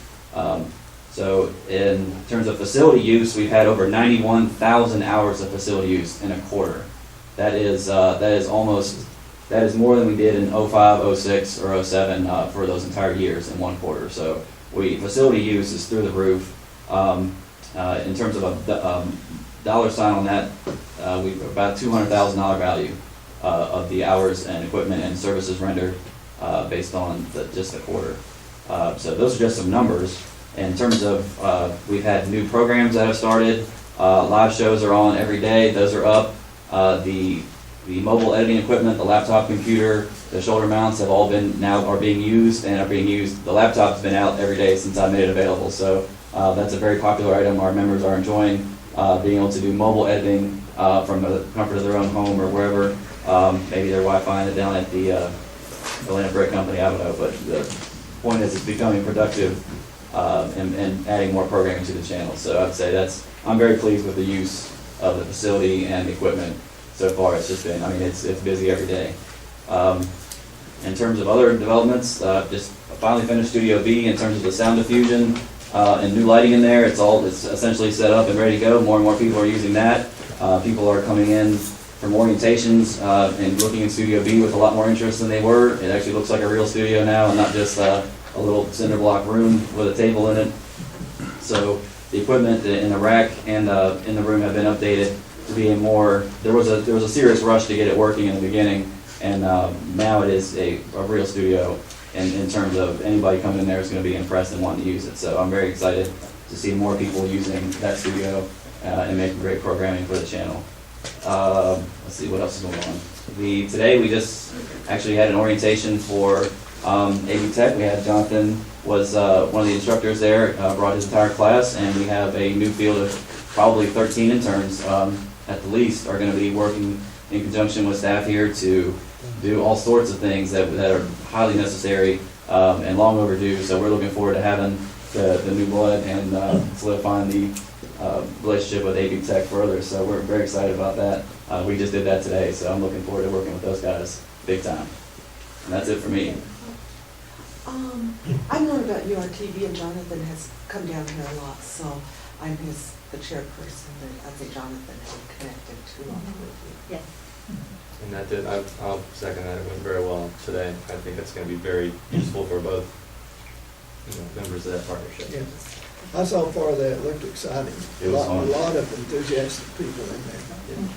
So in terms of facility use, we've had over 91,000 hours of facility use in a quarter. that is more than we did in '05, '06, or '07 for those entire years in one quarter. So facility use is through the roof. In terms of a dollar sign on that, we've about $200,000 value of the hours and equipment and services rendered based on just the quarter. So those are just some numbers. In terms of, we've had new programs that have started. Live shows are on every day. Those are up. The mobile editing equipment, the laptop computer, the shoulder mounts have all are being used and are being used. The laptop's been out every day since I made it available. So that's a very popular item. Our members are enjoying being able to do mobile editing from the comfort of their own home or wherever. Maybe they're Wi-Fi it down at the Atlanta Brick Company, I don't know. But the point is it's becoming productive and adding more programming to the channel. So I'd say I'm very pleased with the use of the facility and the equipment so far. It's just been, it's busy every day. In terms of other developments, just finally finished Studio B in terms of the sound diffusion and new lighting in there. It's essentially set up and ready to go. More and more people are using that. People are coming in from orientations and looking in Studio B with a lot more interest than they were. It actually looks like a real studio now and not just a little cinder block room with a table in it. So the equipment in the rack and in the room have been updated to be more. There was a serious rush to get it working in the beginning, and now it is a real studio. In terms of anybody coming in there is going to be impressed and wanting to use it. So I'm very excited to see more people using that studio and making great programming for the channel. Let's see what else is going on. Today we just actually had an orientation for AV Tech. We had Jonathan was one of the instructors there, brought his entire class, and we have a new field of probably 13 interns at the least are going to be working in conjunction with staff here to do all sorts of things that are highly necessary and long overdue. So we're looking forward to having the new blood and solidifying the relationship with AV Tech further. So we're very excited about that. We just did that today, so I'm looking forward to working with those guys big time. And that's it for me. I've known about URTV, and Jonathan has come down here a lot, so I'm the chairperson, and I think Jonathan has connected too long with you. Yes. And that did, I'll second that. It went very well today. I think it's going to be very useful for both members of that partnership. Yeah. I saw part of that, it looked exciting. It was fun. A lot of enthusiastic people in there.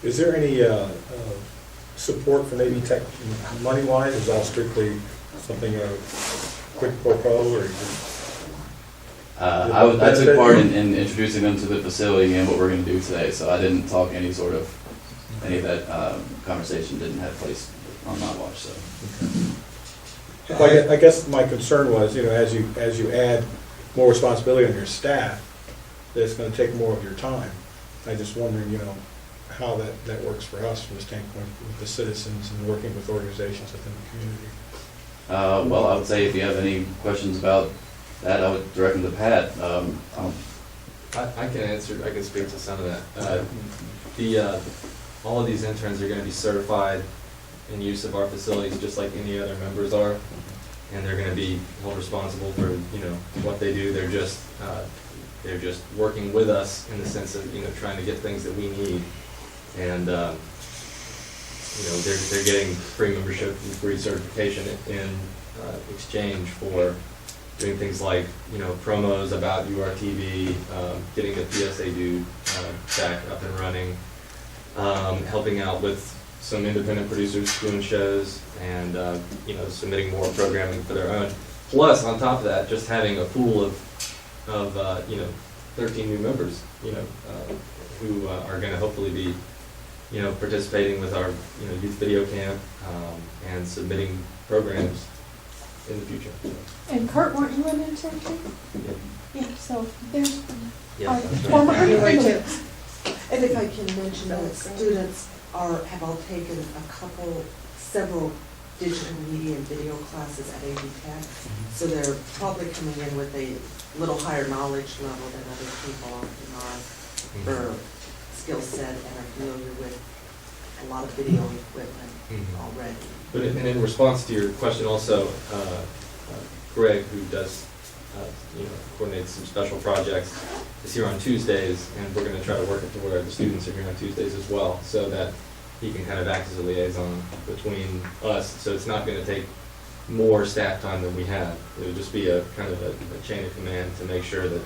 Is there any support from AV Tech money-wise? Is all strictly something quick pro or? I took part in introducing them to the facility and what we're going to do today, so I didn't talk any of that conversation didn't have place on my watch. So. Well, I guess my concern was, as you add more responsibility on your staff, that it's going to take more of your time. I'm just wondering, how that works for us from the standpoint of the citizens and working with organizations within the community. Well, I would say if you have any questions about that, I would direct them to Pat. I can answer. I can speak to some of that. All of these interns are going to be certified in use of our facilities, just like any other members are, and they're going to be held responsible for what they do. They're just working with us in the sense of trying to get things that we need, and they're getting free membership and free certification in exchange for doing things like promos about URTV, getting the PSA dude back up and running, helping out with some independent producers doing shows, and submitting more programming for their own. Plus, on top of that, just having a pool of 13 new members, who are going to hopefully be participating with our youth video camp and submitting programs in the future. And Kurt, weren't you an intern too? Yep. Yeah, so there's Yeah, our that's right. former Anyway, employees. And if I can mention that students have all taken several digital media and video classes at AV Tech, so they're probably coming in with a little higher knowledge level than other people in our skill set and are familiar with a lot of video equipment already. But in response to your question also, Greg, who does coordinate some special projects, is here on Tuesdays, and we're going to try to work it to where the students are here on Tuesdays as well, so that he can kind of act as a liaison between us. So it's not going to take more staff time than we have. It would just be a kind of a chain of command to make sure that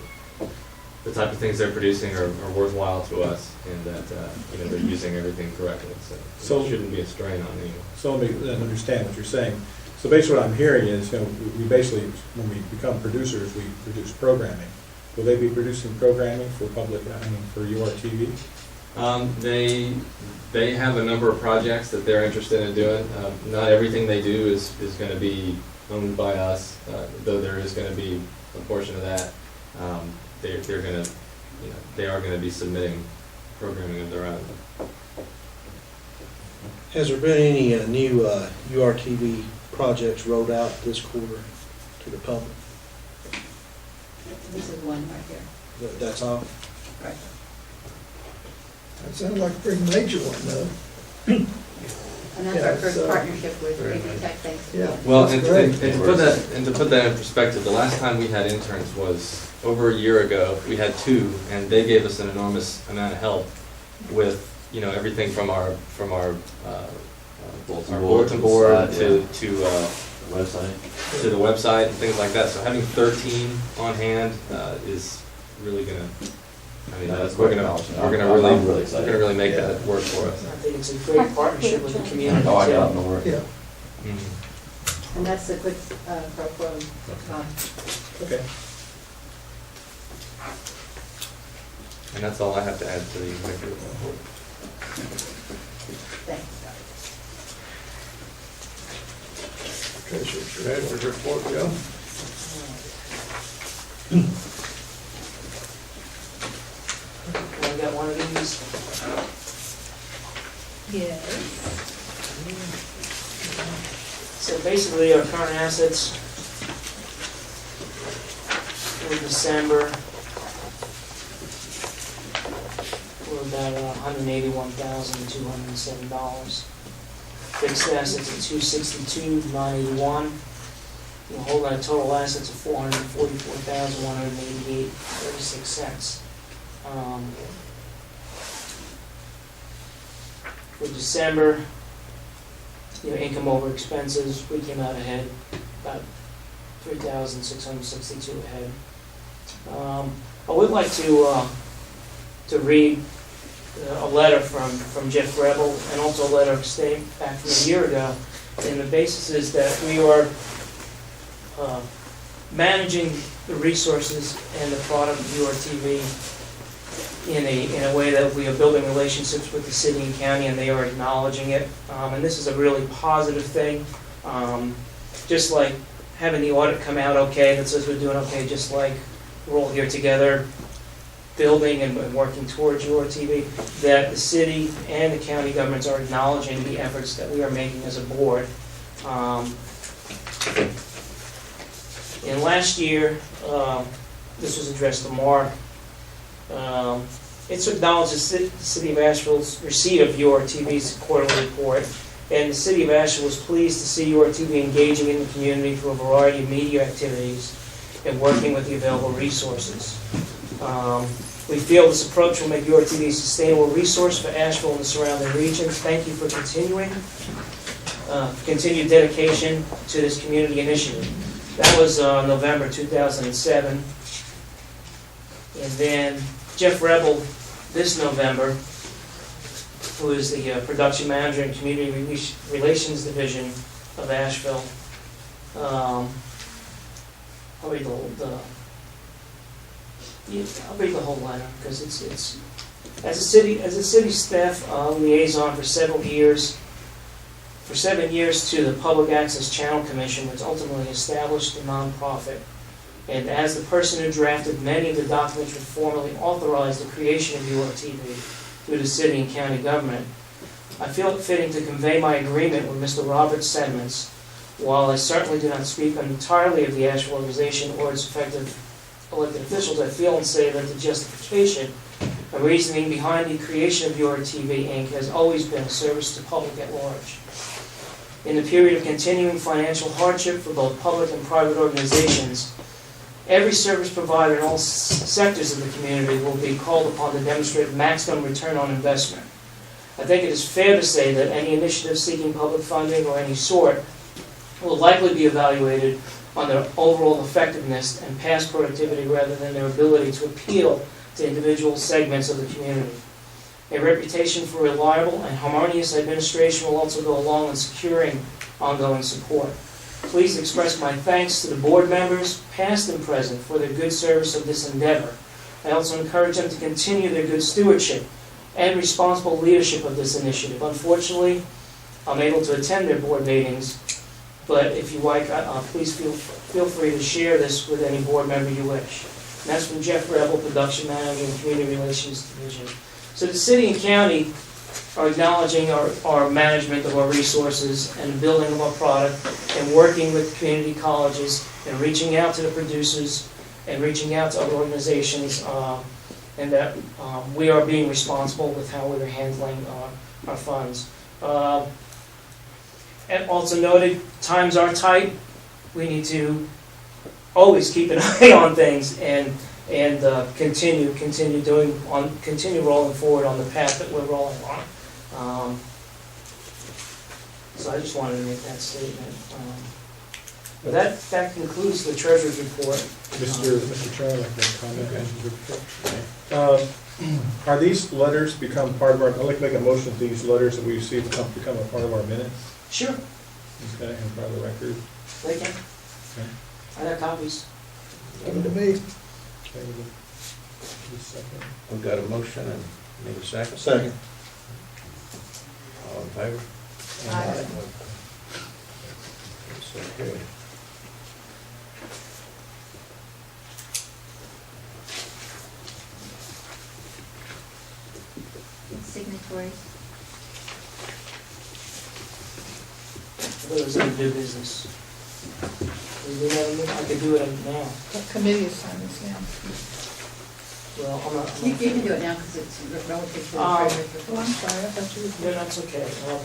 the type of things they're producing are worthwhile to us, and that they're using everything correctly. So it shouldn't be a strain on anyone. So let me then understand what you're saying. So basically what I'm hearing is, we basically, when we become producers, we produce programming. Will they be producing programming for for URTV? They have a number of projects that they're interested in doing. Not everything they do is going to be owned by us, though there is going to be a portion of that. They're going to, they are going to be submitting programming of their own. Has there been any new URTV projects rolled out this quarter to the public? This is one right here. That's all? Right. That sounds like a pretty major one, though. And that's Yeah, our first so- partnership with AV Tech, thanks to Yeah. them. Well, That's and great. to put that in perspective, the last time we had interns was over a year ago. We had 2, and they gave us an enormous amount of help with everything from our bulletin board to Website. the website and things like that. So having 13 on hand is really gonna. I mean, That's we're great gonna knowledge. we're gonna I'm really really excited. we're gonna really make that work for us. I think it's a great partnership with the community. Oh, I too. got it, don't worry. Yeah. Mhm. And that's the quick pro quo. Okay. And that's all I have to add to the executive report. Thanks, guys. Treasurer's report, Joe. I got one of these. Yes. So basically, our current assets for December were about $181,207. Fixed assets at $262,981. We're holding our total assets of $444,188.36. For December, income over expenses, we came out ahead, about $3,662 ahead. I would like to read a letter from Jeff Rebel, and also a letter extending back from a year ago. And the basis is that we are managing the resources and the product of URTV in a way that we are building relationships with the city and county, and they are acknowledging it. And this is a really positive thing. Just like having the audit come out okay, that says we're doing okay, just like we're all here together building and working towards URTV, that the city and the county governments are acknowledging the efforts that we are making as a board. And last year, this was addressed to Mark, it's acknowledged the City of Asheville's receipt of URTV's quarterly report, and the City of Asheville was pleased to see URTV engaging in the community through a variety of media activities and working with the available resources. We feel this approach will make URTV a sustainable resource for Asheville and the surrounding regions. Thank you for continued dedication to this community initiative. That was November 2007. And then Jeff Rebel, this November, who is the production manager in Community Relations Division of Asheville. I'll read the whole letter, because it's as a city staff liaison for 7 years to the Public Access Channel Commission, which ultimately established the nonprofit. And as the person who drafted many of the documents which formally authorized the creation of URTV through the city and county government, I feel it fitting to convey my agreement with Mr. Robert's sentiments. While I certainly do not speak entirely of the Asheville organization or its effective elected officials, I feel and say that the justification and reasoning behind the creation of URTV Inc. has always been a service to the public at large. In the period of continuing financial hardship for both public and private organizations, Every service provider in all sectors of the community will be called upon to demonstrate maximum return on investment. I think it is fair to say that any initiative seeking public funding or any sort will likely be evaluated on their overall effectiveness and past productivity rather than their ability to appeal to individual segments of the community. A reputation for reliable and harmonious administration will also go along in securing ongoing support. Please express my thanks to the board members, past and present, for their good service of this endeavor. I also encourage them to continue their good stewardship and responsible leadership of this initiative. Unfortunately, I'm able to attend their board meetings, but if you like, please feel free to share this with any board member you wish. And that's from Jeff Rebel, Production Manager and Community Relations Division. So the city and county are acknowledging our management of our resources and building of our product and working with community colleges and reaching out to the producers and reaching out to other organizations, and that we are being responsible with how we are handling our funds. And also noted, times are tight. We need to always keep an eye on things and continue rolling forward on the path that we're rolling on. So I just wanted to make that statement. But that concludes the treasurer's report. Mr. Chairman, I'd like to comment. Are these letters become part of our, I'd like to make a motion that these letters that we received become a part of our minutes? Sure, Okay, and part of the record? they can. Okay. I got copies. Give them to me. Okay, just a second. We've got a motion and need a second. Second. All in favor? Aye. So carried. Signatories. Those are new business. I could do it now. What committee assignments now? Well, I'm not. You can do it now because it's relative to the treasurer's Oh, report. I'm sorry, I thought you were. No, that's okay. Well,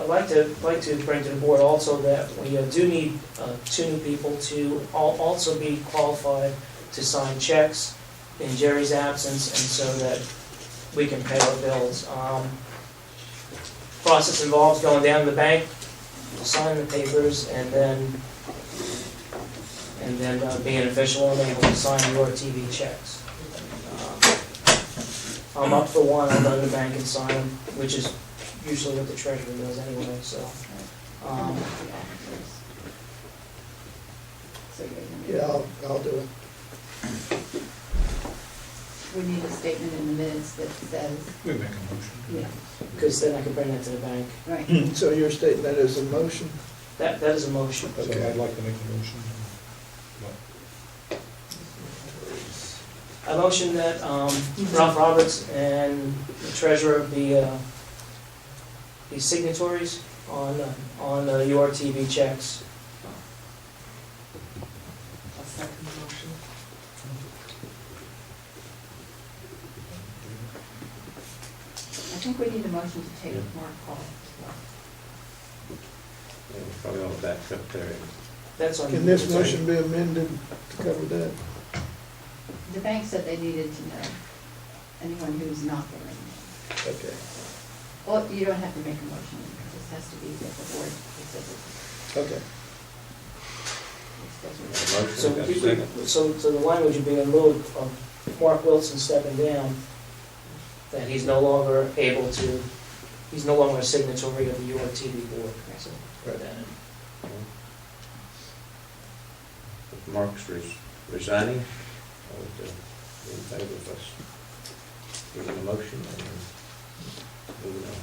I'd like to bring to the board also that we do need 2 new people to also be qualified to sign checks in Jerry's absence, and so that we can pay our bills. Process involves going down to the bank, signing the papers, and then being an official and able to sign your TV checks. I'm up for one. I'll go to the bank and sign them, which is usually what the treasurer does anyway. So, So you're gonna- Yeah, I'll do it. We need a statement in the minutes that says, We make a motion. yeah, because then I can bring that to the bank. right. So you're stating that as a motion? That is a motion. So I'd like to make a motion. A motion that Ralph Roberts and the treasurer be signatories on URTV checks. I'll second the motion. I think we need a motion to take Mark Paul. Yeah, we probably want that secretary. That's on. Can this motion be amended to cover that? The bank said they needed to know anyone who's not there anymore. Okay. Well, you don't have to make a motion, because this has to be with the board. Okay. So, Motion, got a second. so the language would be in lieu of Mark Wilson stepping down, that he's no longer able to, he's no longer a signatory of the URTV board. So, Right. If Mark's resigning, I would be in favor of us giving a motion and then moving on.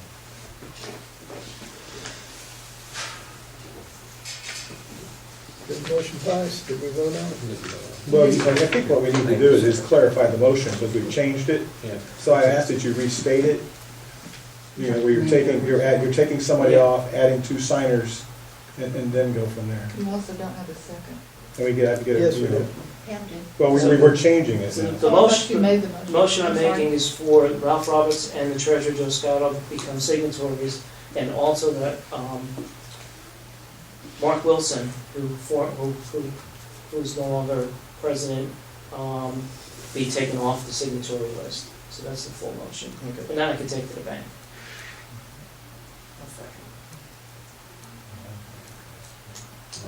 Did the motion pass? Did we vote on it? Well, I think what we need to do is clarify the motion, because we've changed it. Yeah. So I asked that you restate it. You know, where you're taking somebody off, adding 2 signers, and then go from there. You also don't have a second. And we have to get Yes, a, we you know, did. Pam did. well, we're changing it. So now. the Oh, I thought motion, you made the the motion I'm sorry. making is for Ralph Roberts and the treasurer Joe Scotto to become signatories, and also that Mark Wilson, who's no longer president, be taken off the signatory list. So that's the full motion. Okay. And then I can take to the bank.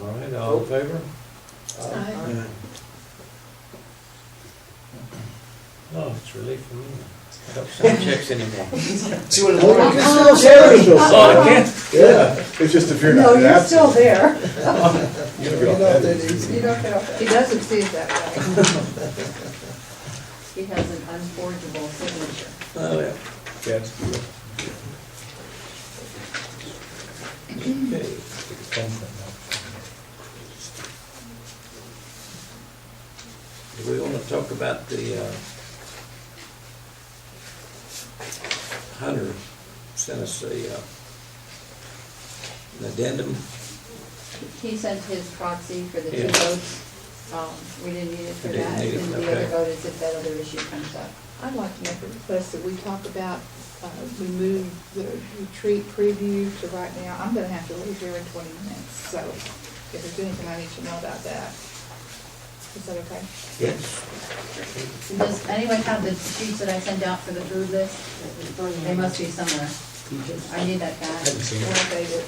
All right, all in favor? Aye. Oh, it's relief for me. I don't sign checks anymore. See what it Oh, Jerry! Still Oh, I sign. can't. Yeah, it's just if you're No, not you're absent. still there. You don't get off Not that that easy. easy. You don't get off. He doesn't see it that way. He has an unforgeable signature. Oh, yeah. Yeah, it's good. Okay. Do we want to talk about the, Hunter sent us an addendum? He sent his proxy for the two Yeah. votes. We didn't need it for We didn't that, need it, and the okay. other vote is if that other issue comes up. I'd like to make a request that we talk about, we move the retreat preview to right now. I'm gonna have to leave here in 20 minutes, so if there's anything I need to know about that. Is that okay? Yes. Does anyone have the sheets that I sent out for the food list? They must be somewhere. I need that I back. haven't seen it. Or update it.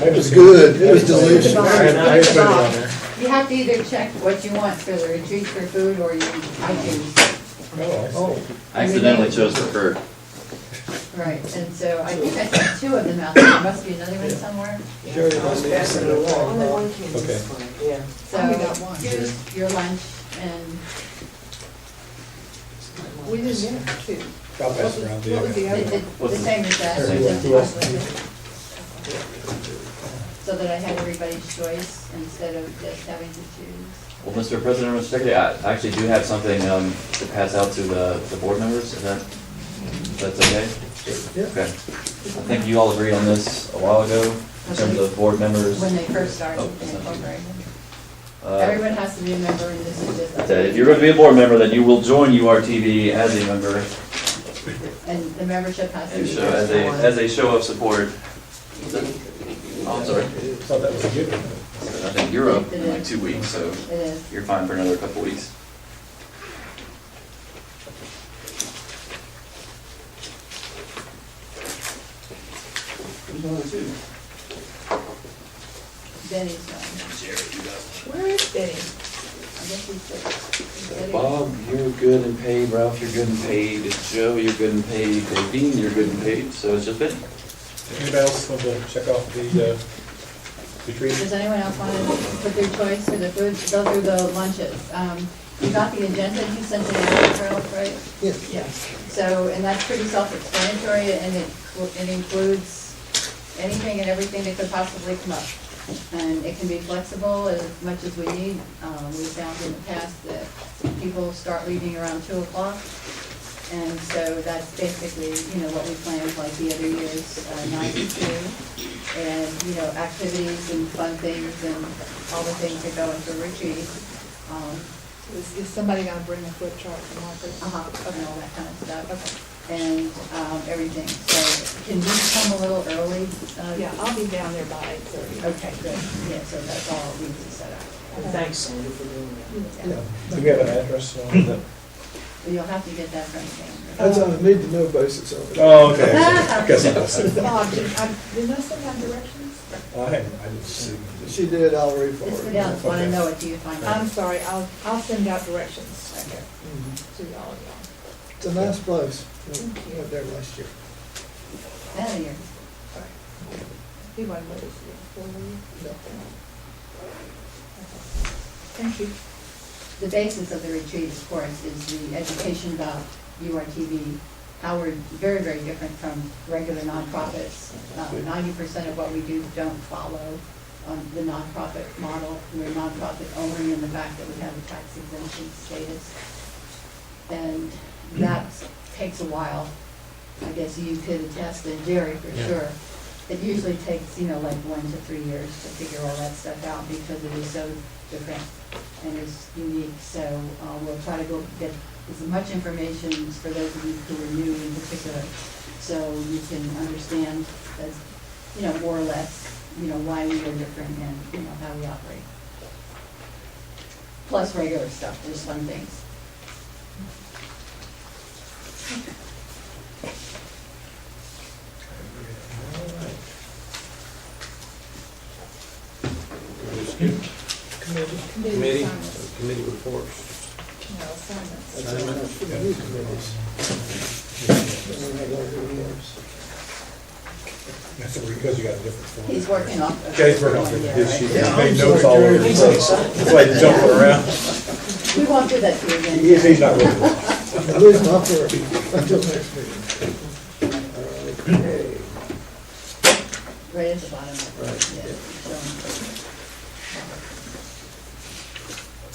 It was good, it was delicious. I just put it on there. You have to either check what you want for the retreat for food, or I choose. Oh, I accidentally chose preferred. Right, and so I think I sent two of them out, there must be another one somewhere. Jerry, I was passing it along. Only one came Okay. this way. Yeah. So I only got one. here's your lunch, and We didn't get it, too. I'll pass it around to you. What was the other the one? same as that, Who else? so that I had everybody's choice instead of just having to choose. Well, Mr. President, Mr. Secretary, I actually do have something to pass out to the board members, if that's okay? Yeah. Okay. I think you all agreed on this a while ago, in terms of board members. When they first started Oh, incorporating. Uh, Everyone has to be a member, and this is just. that if you're going to be a board member, then you will join URTV as a member, And the membership has to and be. show, as a show of support. Oh, I'm sorry. Thought that was a given. I think you're up in like 2 weeks, so It is. you're fine for another couple weeks. Benny's one. Where is Benny? I guess he's the. Bob, you're good and paid. Ralph, you're good and paid. Joe, you're good and paid. Dean, you're good and paid. So it's just been. Anybody else want to check off the retreat? Does anyone else want to put their choice for the food? Those are the lunches. You got the agenda, you sent it out, Charles, right? Yeah. Yeah. So, and that's pretty self-explanatory, and it includes anything and everything that could possibly come up. And it can be flexible as much as we need. We found in the past that people start leaving around 2 o'clock. And so that's basically, what we planned like the other years, 9 to 2. And, activities and fun things and all the things that go into a retreat. Is somebody gonna bring a flip chart from Marcus? And all that kind of stuff. And everything. So can you come a little early? Yeah, I'll be down there by 8:30. Okay, good. Yeah, so that's all we need to set up. And thanks, Sandy, for doing that. Yeah. Do we have an address on that? But you'll have to get that from Sandra. That's on a need-to-know basis of it. Oh, okay. I guess I was. Did Leslie have directions? I didn't see. She did, I'll read for Just her. go down, want to know what you find out. I'm sorry, I'll send out directions Okay. to all of y'all. It's a nice place. We went there last year. Out of here. He wasn't with us before, were you? No. Thank you. The basis of the retreat, of course, is the education about URTV, how we're very, very different from regular nonprofits. 90% of what we do don't follow the nonprofit model. We're nonprofit only in the fact that we have a tax exemption status. And that takes a while. I guess you could attest, and Jerry for sure. It usually takes, like 1 to 3 years to figure all that stuff out because it is so different and it's unique. So we'll try to go get as much information for those of you who are new in particular, so you can understand as, more or less you know, why we are different and, you know, how we operate. Plus regular stuff, there's fun things. Committee, assignments. committee reports. No, assignments. Assignments for the new committees. That's because you got a different form. He's working off. Yeah, he's working off Yeah, his right. sheet. Yeah, He made I'm notes sorry, all over. Jerry. the place. That's why he's jumping around. We won't do that to you again. He's not with us. I lose my fork until next meeting. Okay. Right at the bottom of it. Right, Yeah, yeah. showing.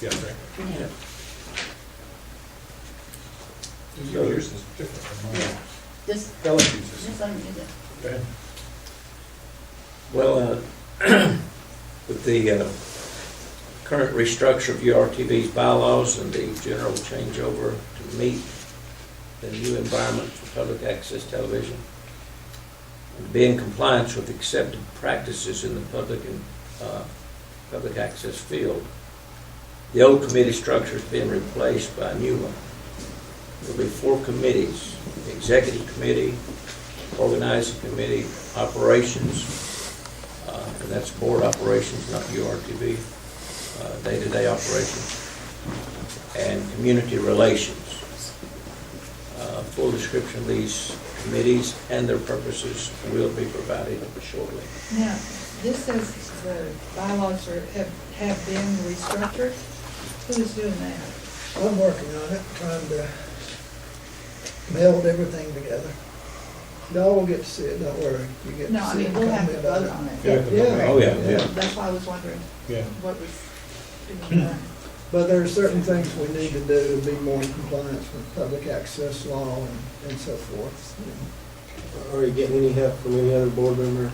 Yeah, right. Yeah. Yours is different from Yeah. mine. Just, Ellen uses. just let me do that. Go ahead. Well, with the current restructure of URTV's bylaws and the general changeover to meet the new environment for public access television, and be in compliance with accepted practices in the public and public access field, the old committee structure is being replaced by a new one. There'll be 4 committees: the executive committee, organizing committee, operations, and that's board operations, not URTV, day-to-day operations, and community relations. Full description of these committees and their purposes will be provided shortly. Now, this says the bylaws have been restructured. Who's doing that? I'm working on it, trying to meld everything together. Y'all will get to see it, don't worry. You get to No, I see mean, it, we'll have to comment about vote it. on it. Yeah. Oh, yeah, yeah. That's why I was wondering Yeah. what was being done. But there are certain things we need to do to be more in compliance with public access law and so forth. Are you getting any help from any other board member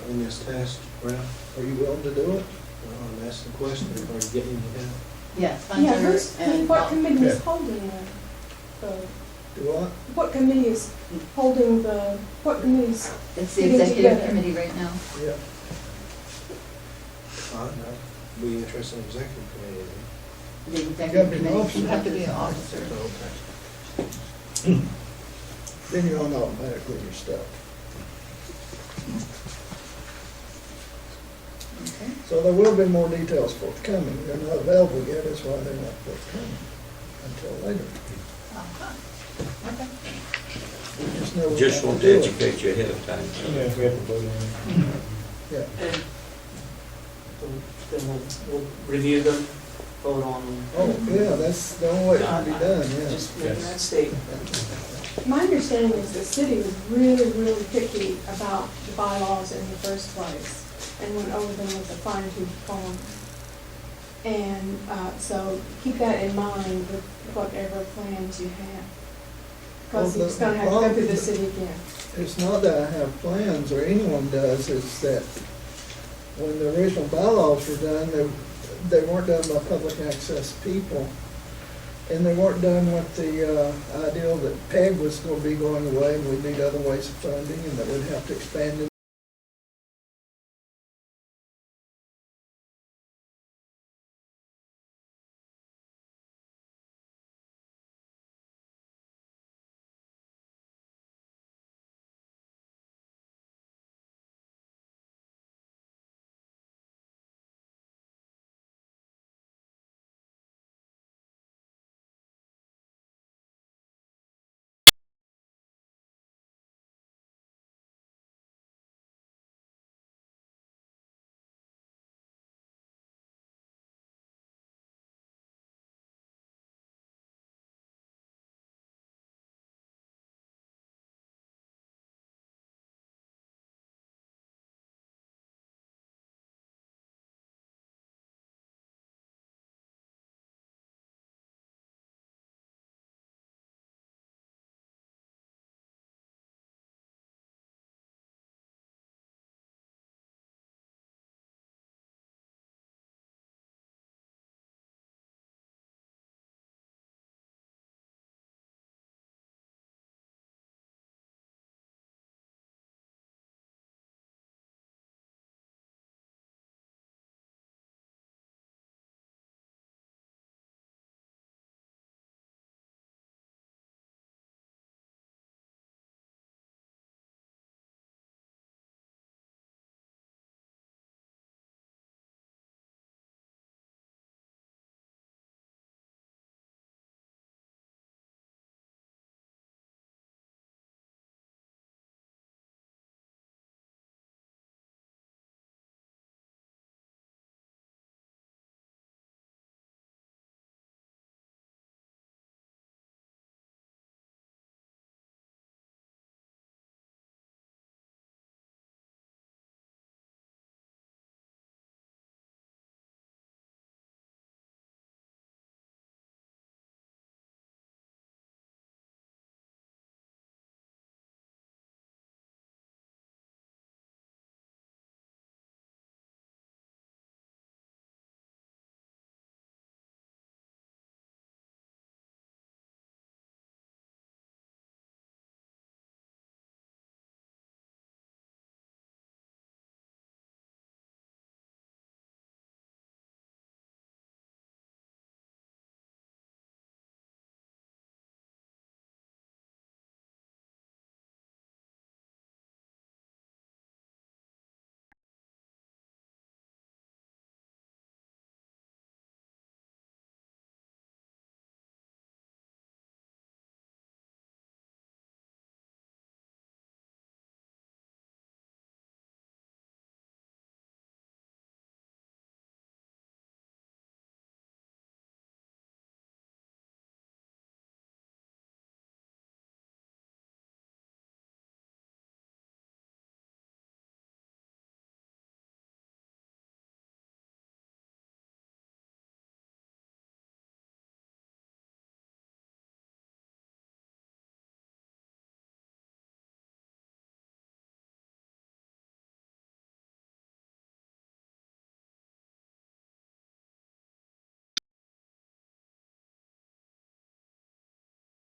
in this task, Ralph? Are you willing to do it? Well, I'm asking the question, are you getting any help? Yes, Yeah, Hunter and. what committee is Yeah. holding the, Do what? what committee is holding what committees? It's the Getting executive together. committee right now. Yeah. Be interested in executive committee. The You gotta executive be an committee. officer. You have to be an officer. Then you're on automatically your stuff. Okay. So there will be more details forthcoming. They're not available yet, that's why they're not forthcoming until later. Okay. We just know we Just have want to to do it. educate you ahead of time. Yeah, we have to vote on it. Yeah. And then we'll review them, vote on them. Oh, yeah, that's the only way it can be done, yeah. Just making that statement. My understanding is the city was really, really picky about the bylaws in the first place and went over them with a fine tooth comb. And so keep that in mind with whatever plans you have. Because Well, it's gonna have to go through the city again. It's not that I have plans, or anyone does, it's that when the original bylaws were done, they weren't done by public access people. And they weren't done with the ideal that PEG was gonna be going away and we'd need other ways of funding and that we'd have to expand